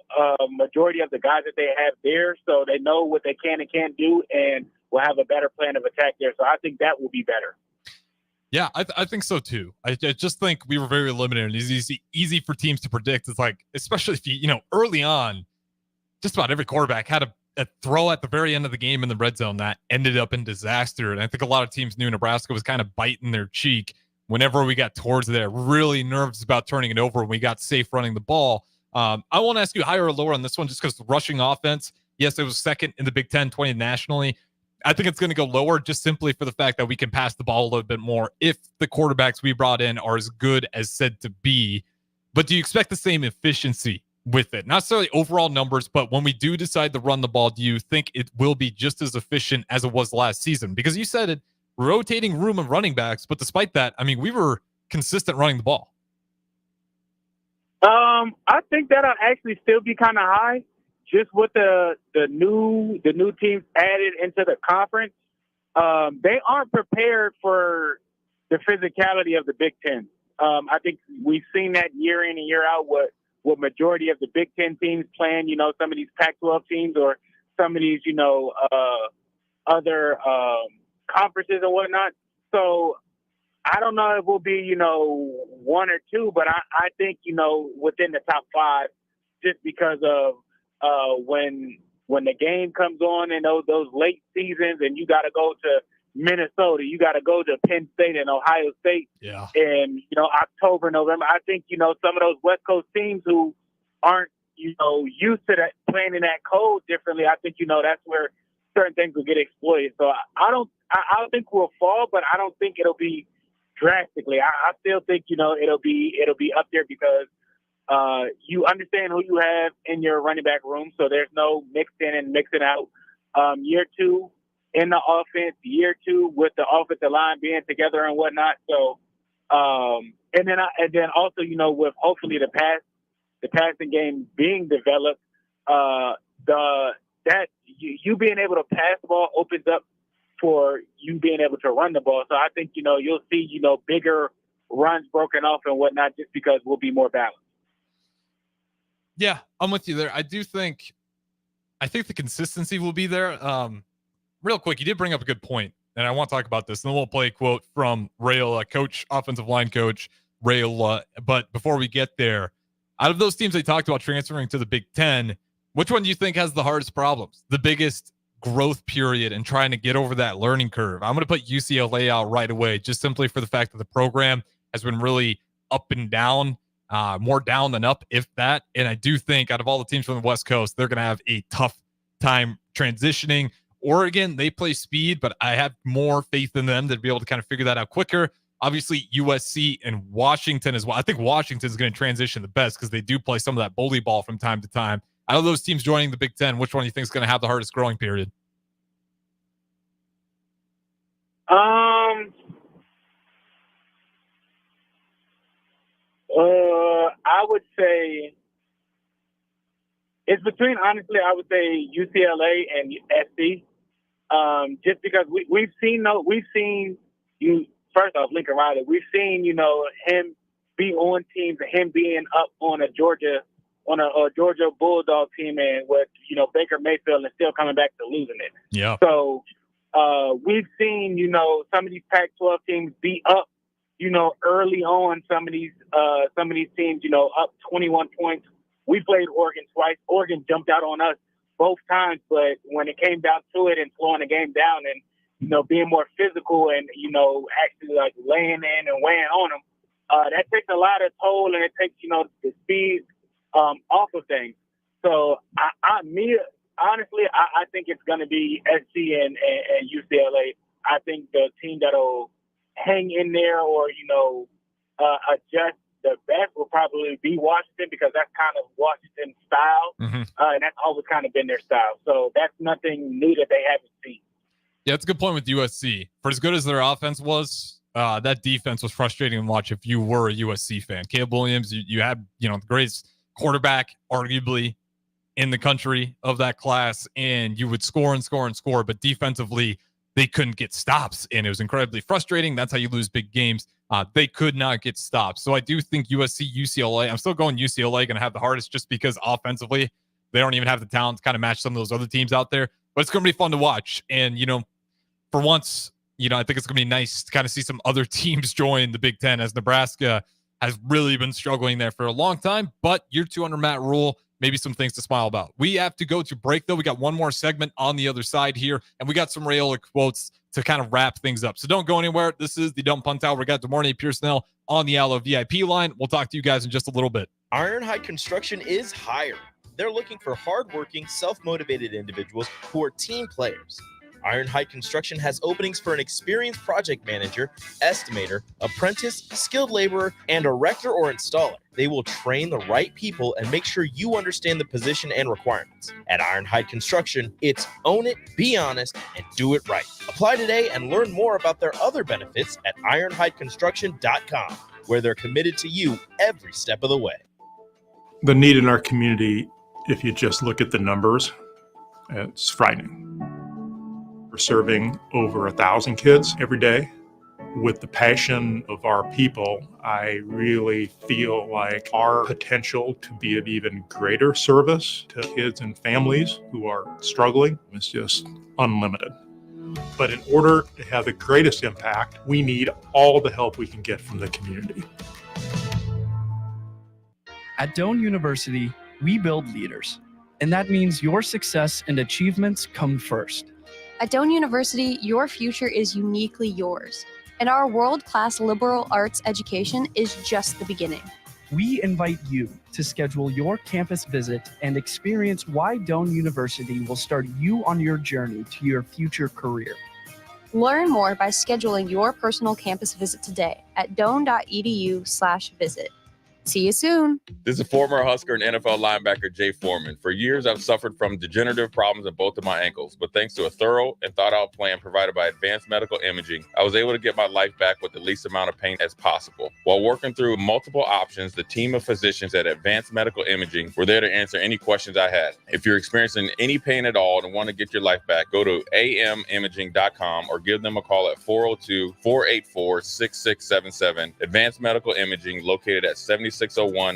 majority of the guys that they have there, so they know what they can and can't do, and will have a better plan of attack there. So I think that will be better. Yeah, I think so too. I just think we were very limited, and it's easy for teams to predict. It's like, especially if early on, just about every quarterback had a throw at the very end of the game in the red zone that ended up in disaster. And I think a lot of teams knew Nebraska was kind of biting their cheek whenever we got towards there, really nervous about turning it over when we got safe running the ball. I won't ask you higher or lower on this one just because the rushing offense, yes, it was second in the Big Ten, 20 nationally. I think it's going to go lower just simply for the fact that we can pass the ball a little bit more if the quarterbacks we brought in are as good as said to be. But do you expect the same efficiency with it? Not necessarily overall numbers, but when we do decide to run the ball, do you think it will be just as efficient as it was last season? Because you said it, rotating room of running backs, but despite that, I mean, we were consistent running the ball. I think that'll actually still be kind of high, just with the new teams added into the conference. They aren't prepared for the physicality of the Big Ten. I think we've seen that year in and year out. What majority of the Big Ten teams playing, some of these Pac-12 teams or some of these, other conferences and whatnot. So I don't know if we'll be, 1 or 2, but I think, within the top 5, just because of when the game comes on in those late seasons and you got to go to Minnesota, you got to go to Penn State and Ohio State in, October, November. I think, some of those West Coast teams who aren't, used to that, playing in that cold differently, I think, that's where certain things will get exploited. So I don't think we'll fall, but I don't think it'll be drastically. I still think, it'll be up there because you understand who you have in your running back room, so there's no mixed in and mixing out. Year 2 in the offense, year 2 with the offensive line being together and whatnot. So, and then also, with hopefully the passing game being developed, you being able to pass the ball opens up for you being able to run the ball. So I think, you'll see, bigger runs broken off and whatnot just because we'll be more balanced. Yeah, I'm with you there. I think the consistency will be there. Real quick, you did bring up a good point, and I want to talk about this. And then we'll play a quote from Rail, coach, offensive line coach Rail. But before we get there, out of those teams they talked about transferring to the Big Ten, which one do you think has the hardest problems, the biggest growth period, and trying to get over that learning curve? I'm going to put UCLA out right away, just simply for the fact that the program has been really up and down. More down than up, if that. And I do think out of all the teams from the West Coast, they're going to have a tough time transitioning. Oregon, they play speed, but I have more faith in them to be able to kind of figure that out quicker. Obviously, USC and Washington as well. I think Washington is going to transition the best because they do play some of that bully ball from time to time. Out of those teams joining the Big Ten, which one do you think is going to have the hardest growing period? I would say it's between, honestly, I would say UCLA and SC. Just because we've seen you, first off, Lincoln Riley, we've seen, him be on teams and him being up on a Georgia Bulldog team and with, Baker Mayfield and still coming back to losing it. Yeah. So we've seen, some of these Pac-12 teams be up, early on, some of these teams, up 21 points. We played Oregon twice. Oregon jumped out on us both times, but when it came down to it and slowing the game down and, being more physical and, actually like laying in and weighing on them, that takes a lot of toll and it takes, the speed off of things. So honestly, I think it's going to be SC and UCLA. I think the team that'll hang in there or, adjust the best will probably be Washington because that's kind of Washington's style. And that's always kind of been their style. So that's nothing new that they haven't seen. Yeah, that's a good point with USC. For as good as their offense was, that defense was frustrating to watch if you were a USC fan. Caleb Williams, you had, the greatest quarterback, arguably, in the country of that class, and you would score and score and score. But defensively, they couldn't get stops, and it was incredibly frustrating. That's how you lose big games. They could not get stops. So I do think USC, UCLA, I'm still going UCLA, going to have the hardest just because offensively, they don't even have the talent to kind of match some of those other teams out there. But it's going to be fun to watch. And, for once, I think it's going to be nice to kind of see some other teams join the Big Ten, as Nebraska has really been struggling there for a long time. But year 2 under Matt Rule, maybe some things to smile about. We have to go to break, though. We got one more segment on the other side here, and we got some Rayola quotes to kind of wrap things up. So don't go anywhere. This is the Don't Punt Hour. We got DeMornay Pierson-El on the Allo VIP line. We'll talk to you guys in just a little bit. Ironhide Construction is hiring. They're looking for hardworking, self-motivated individuals who are team players. Ironhide Construction has openings for an experienced project manager, estimator, apprentice, skilled laborer, and erector or installer. They will train the right people and make sure you understand the position and requirements. At Ironhide Construction, it's own it, be honest, and do it right. Apply today and learn more about their other benefits at ironhideconstruction.com, where they're committed to you every step of the way. The need in our community, if you just look at the numbers, it's frightening. We're serving over 1,000 kids every day. With the passion of our people, I really feel like our potential to be of even greater service to kids and families who are struggling is just unlimited. But in order to have the greatest impact, we need all the help we can get from the community. At Doane University, we build leaders, and that means your success and achievements come first. At Doane University, your future is uniquely yours, and our world-class liberal arts education is just the beginning. We invite you to schedule your campus visit and experience why Doane University will start you on your journey to your future career. Learn more by scheduling your personal campus visit today at doane.edu/visit. See you soon. This is former Husker and NFL linebacker Jay Foreman. For years, I've suffered from degenerative problems in both of my ankles, but thanks to a thorough and thought-out plan provided by Advanced Medical Imaging, I was able to get my life back with the least amount of pain as possible. While working through multiple options, the team of physicians at Advanced Medical Imaging were there to answer any questions I had. If you're experiencing any pain at all and want to get your life back, go to amimaging.com or give them a call at 402-484-6677. Advanced Medical Imaging, located at 7601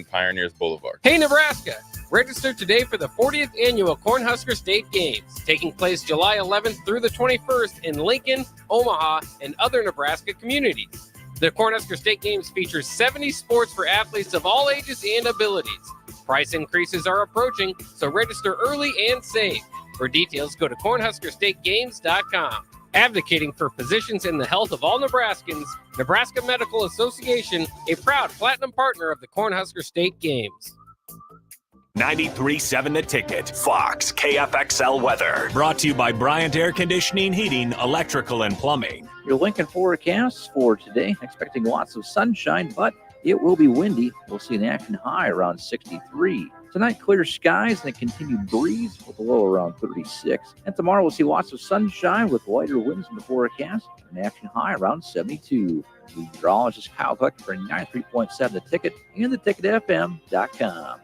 Pioneers Boulevard. Hey, Nebraska! Register today for the 40th Annual Cornhusker State Games, taking place July 11th through the 21st in Lincoln, Omaha, and other Nebraska communities. The Cornhusker State Games features 70 sports for athletes of all ages and abilities. Price increases are approaching, so register early and save. For details, go to cornhuskerstategames.com. Advocating for physicians in the health of all Nebraskans, Nebraska Medical Association, a proud platinum partner of the Cornhusker State Games. 93.7 The Ticket, Fox, KFXL weather. Brought to you by Bryant Air Conditioning, Heating, Electrical, and Plumbing. Your Lincoln forecast for today, expecting lots of sunshine, but it will be windy. We'll see an action high around 63. Tonight, clear skies and a continued breeze with a low around 36. And tomorrow, we'll see lots of sunshine with lighter winds in the forecast and an action high around 72. The meteorologist Kyle Cook for 93.7 The Ticket and theticketfm.com.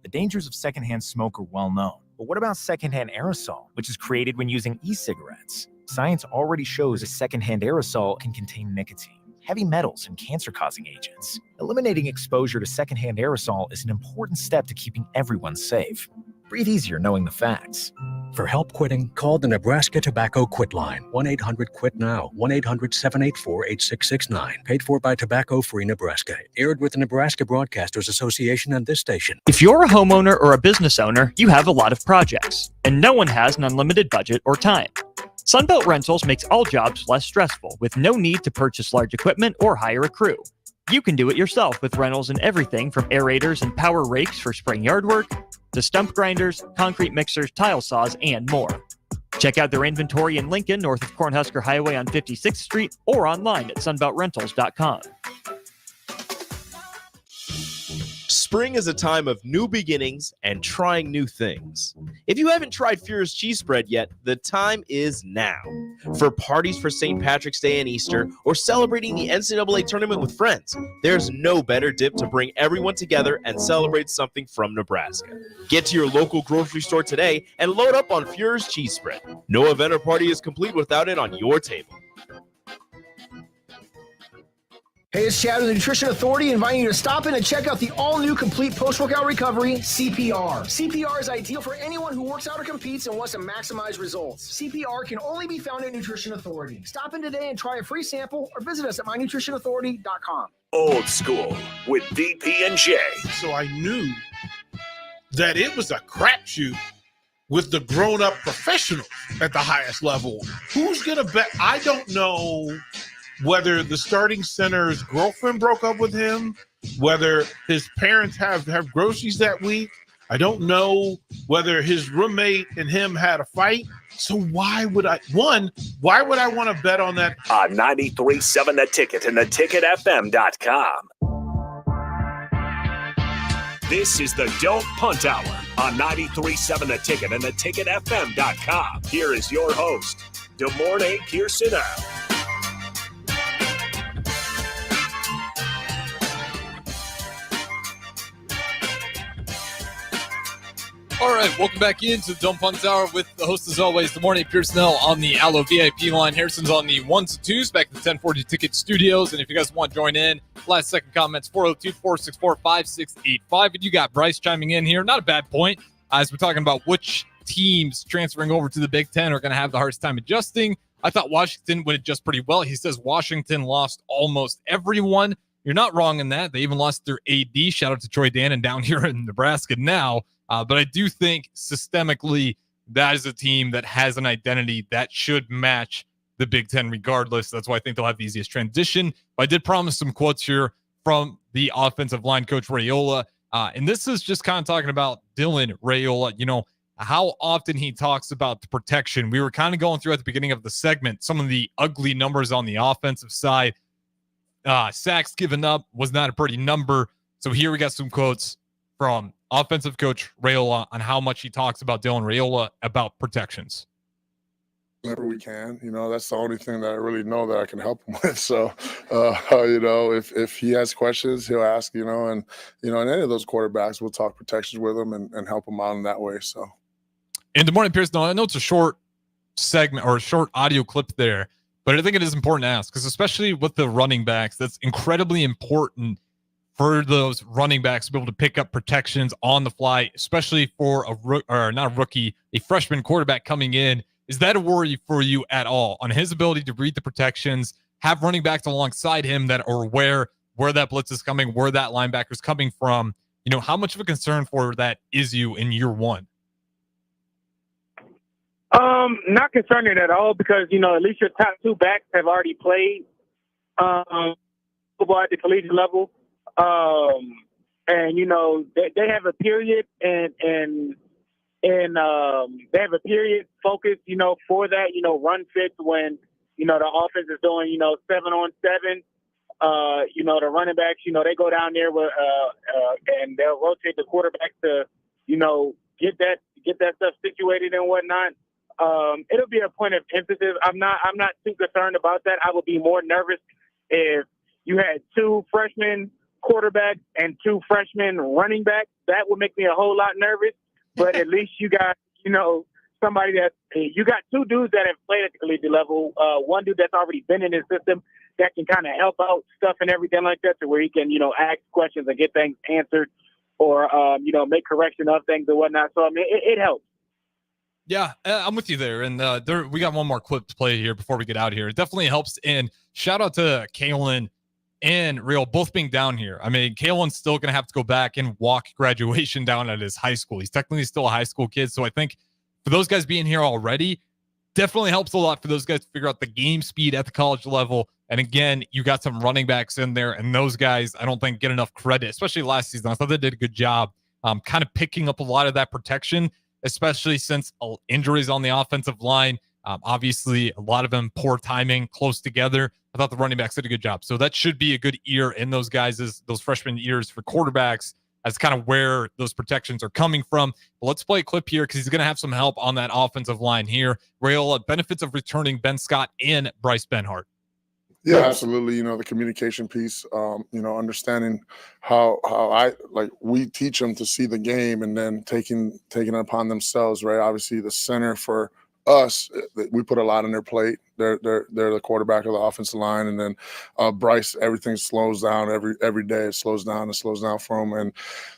The dangers of secondhand smoke are well known. But what about secondhand aerosol, which is created when using e-cigarettes? Science already shows a secondhand aerosol can contain nicotine, heavy metals, and cancer-causing agents. Eliminating exposure to secondhand aerosol is an important step to keeping everyone safe. Breathe easier knowing the facts. For help quitting, call the Nebraska Tobacco Quit Line, 1-800-QUIT-NOW, 1-800-784-8669. Paid for by Tobacco Free Nebraska. Aired with the Nebraska Broadcasters Association and this station. If you're a homeowner or a business owner, you have a lot of projects, and no one has an unlimited budget or time. Sunbelt Rentals makes all jobs less stressful with no need to purchase large equipment or hire a crew. You can do it yourself with rentals and everything from aerators and power rakes for spring yard work to stump grinders, concrete mixers, tile saws, and more. Check out their inventory in Lincoln, north of Cornhusker Highway on 56th Street, or online at sunbeltrentals.com. Spring is a time of new beginnings and trying new things. If you haven't tried Furious Cheese Spread yet, the time is now. For parties for St. Patrick's Day and Easter, or celebrating the NCAA tournament with friends, there's no better dip to bring everyone together and celebrate something from Nebraska. Get to your local grocery store today and load up on Furious Cheese Spread. No event or party is complete without it on your table. Hey, it's Chad with the Nutrition Authority, inviting you to stop in and check out the all-new complete post-workout recovery, CPR. CPR is ideal for anyone who works out or competes and wants to maximize results. CPR can only be found at Nutrition Authority. Stop in today and try a free sample or visit us at mynutritionauthority.com. Old School with DP and J. So I knew that it was a crapshoot with the grown-up professionals at the highest level. Who's going to bet? I don't know whether the starting center's girlfriend broke up with him, whether his parents have groceries that week. I don't know whether his roommate and him had a fight. So why would I want to bet on that? 93.7 The Ticket and theticketfm.com. This is the Don't Punt Hour on 93.7 The Ticket and theticketfm.com. Here is your host, DeMornay Pierson-El. All right, welcome back into the Don't Punt Hour with the host, as always, DeMornay Pierson-El on the Allo VIP line. Harrison's on the 1s and 2s back to the 1040 Ticket Studios. And if you guys want to join in, last-second comments, 402-464-5685. And you got Bryce chiming in here. Not a bad point, as we're talking about which teams transferring over to the Big Ten are going to have the hardest time adjusting. I thought Washington would adjust pretty well. He says Washington lost almost everyone. You're not wrong in that. They even lost their AD. Shout out to Troy Dannon down here in Nebraska now. But I do think systemically that is a team that has an identity that should match the Big Ten regardless. That's why I think they'll have the easiest transition. But I did promise some quotes here from the offensive line coach Raiola. And this is just kind of talking about Dylan Raiola, you know, how often he talks about the protection. We were kind of going through at the beginning of the segment some of the ugly numbers on the offensive side. Sacks given up was not a pretty number. So here we got some quotes from offensive coach Raiola on how much he talks about Dylan Raiola about protections. Whenever we can, you know, that's the only thing that I really know that I can help him with. So, you know, if he has questions, he'll ask, you know, and any of those quarterbacks, we'll talk protections with him and help him out in that way. So, and DeMornay Pierson, I know it's a short segment or a short audio clip there, but I think it is important to ask because especially with the running backs, that's incredibly important for those running backs to be able to pick up protections on the fly, especially for a freshman quarterback coming in. Is that a worry for you at all on his ability to read the protections, have running backs alongside him that are aware where that blitz is coming, where that linebacker is coming from? You know, how much of a concern for that is you in year one? Not concerned at all because, you know, at least your top two backs have already played football at the collegiate level. And you know they have a period and they have a period focus, you know, for that, you know, run fits when, you know, the offense is doing, you know, 7-on-7, you know, the running backs, you know, they go down there with, and they'll rotate the quarterbacks to, you know, get that stuff situated and whatnot. It'll be a point of emphasis. I'm not too concerned about that. I would be more nervous if you had two freshmen quarterback and two freshman running backs. That would make me a whole lot nervous. But at least you got, you know, somebody you got two dudes that have played at the collegiate level. One dude that's already been in his system that can kind of help out stuff and everything like that, to where he can, you know, ask questions and get things answered, or you know, make correction of things and whatnot. So I mean, it helps. Yeah, I'm with you there. And we got one more clip to play here before we get out of here. It definitely helps. And shout out to Kalen and Real both being down here. I mean, Kalen's still going to have to go back and walk graduation down at his high school. He's technically still a high school kid. So I think for those guys being here already, definitely helps a lot for those guys to figure out the game speed at the college level. And again, you got some running backs in there, and those guys, I don't think, get enough credit, especially last season. I thought they did a good job kind of picking up a lot of that protection, especially since injuries on the offensive line. Obviously, a lot of them poor timing, close together. I thought the running backs did a good job. So that should be a good year in those freshman years for quarterbacks. as kind of where those protections are coming from. But let's play a clip here because he's going to have some help on that offensive line here. Rayola, benefits of returning Ben Scott and Bryce Benhart. Yeah, absolutely. The communication piece, understanding how we teach them to see the game and then taking it upon themselves, right? Obviously the center for us, we put a lot on their plate. They're the quarterback of the offensive line, and then Bryce, everything slows down every day. It slows down for him, and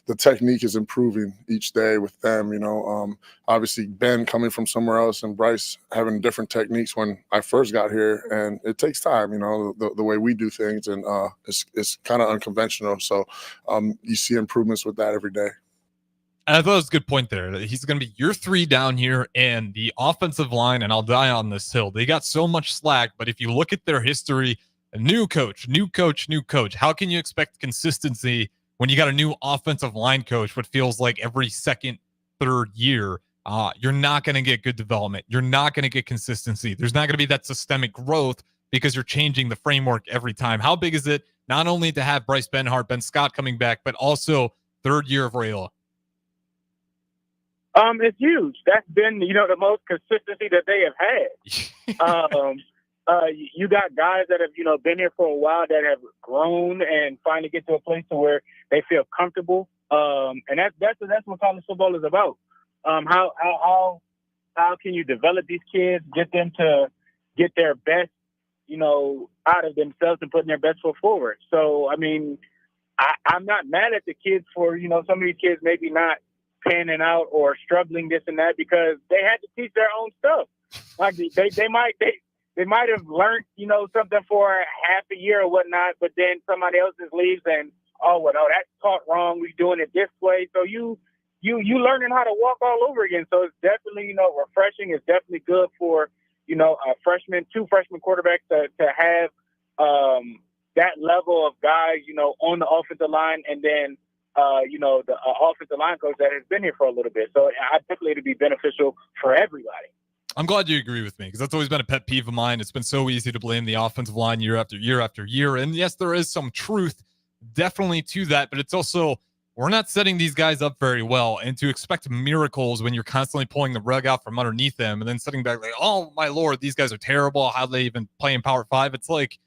the technique is improving each day with them. Obviously Ben coming from somewhere else and Bryce having different techniques when I first got here, and it takes time. The way we do things, and it's kind of unconventional. So you see improvements with that every day. I thought it was a good point there. He's going to be year 3 down here, and the offensive line, and I'll die on this hill, they got so much slack, but if you look at their history, a new coach, how can you expect consistency when you got a new offensive line coach, what feels like every second, third year? You're not going to get good development. You're not going to get consistency. There's not going to be that systemic growth because you're changing the framework every time. How big is it not only to have Bryce Benhart, Ben Scott coming back, but also third year of Rayola? It's huge. That's been, the most consistency that they have had. You got guys that have, been here for a while that have grown and finally get to a place to where they feel comfortable. And that's what college football is about. How can you develop these kids, get them to get their best, out of themselves and putting their best foot forward. So, I'm not mad at the kids for, some of these kids maybe not panning out or struggling this and that because they had to teach their own stuff. Like they might have learned, something for half a year or whatnot, but then somebody else just leaves and that's taught wrong. We're doing it this way. So you learning how to walk all over again. So it's definitely, refreshing. It's definitely good for, two freshman quarterbacks to have that level of guys, on the offensive line, and then the offensive line coach that has been here for a little bit. So I definitely it'd be beneficial for everybody. I'm glad you agree with me because that's always been a pet peeve of mine. It's been so easy to blame the offensive line year after year after year. And yes, there is some truth definitely to that, but it's also, we're not setting these guys up very well. And to expect miracles when you're constantly pulling the rug out from underneath them and then sitting back like, oh my Lord, these guys are terrible. How they even play in Power 5? It's like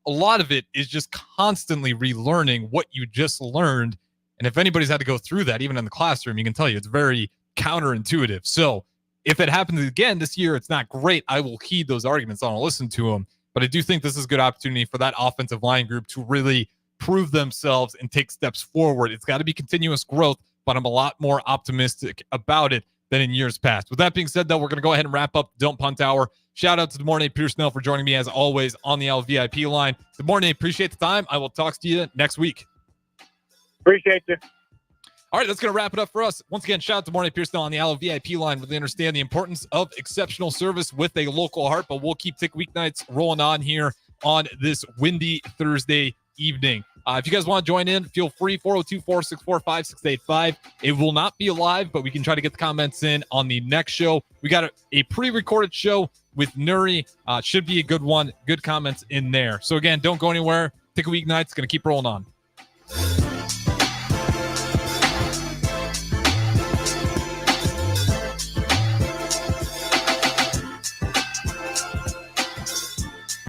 a lot of it is just constantly relearning what you just learned. And if anybody's had to go through that, even in the classroom, you can tell you it's very counterintuitive. So if it happens again this year, it's not great. I will heed those arguments. I'll listen to them. But I do think this is a good opportunity for that offensive line group to really prove themselves and take steps forward. It's got to be continuous growth, but I'm a lot more optimistic about it than in years past. With that being said, though, we're going to go ahead and wrap up Don't Punt Hour. Shout out to the morning Pierson-El for joining me as always on the LVIP line. Good morning. Appreciate the time. I will talk to you next week. Appreciate you. All right, that's going to wrap it up for us. Once again, shout out to Morning Pierson-El on the Allo VIP line. Really understand the importance of exceptional service with a local heart, but we'll keep Tick Weeknights rolling on here on this windy Thursday evening. If you guys want to join in, feel free, 402-464-5685. It will not be live, but we can try to get the comments in on the next show. We got a pre-recorded show with Nuri. Should be a good one. Good comments in there. So again, don't go anywhere. Tick Weeknights going to keep rolling on.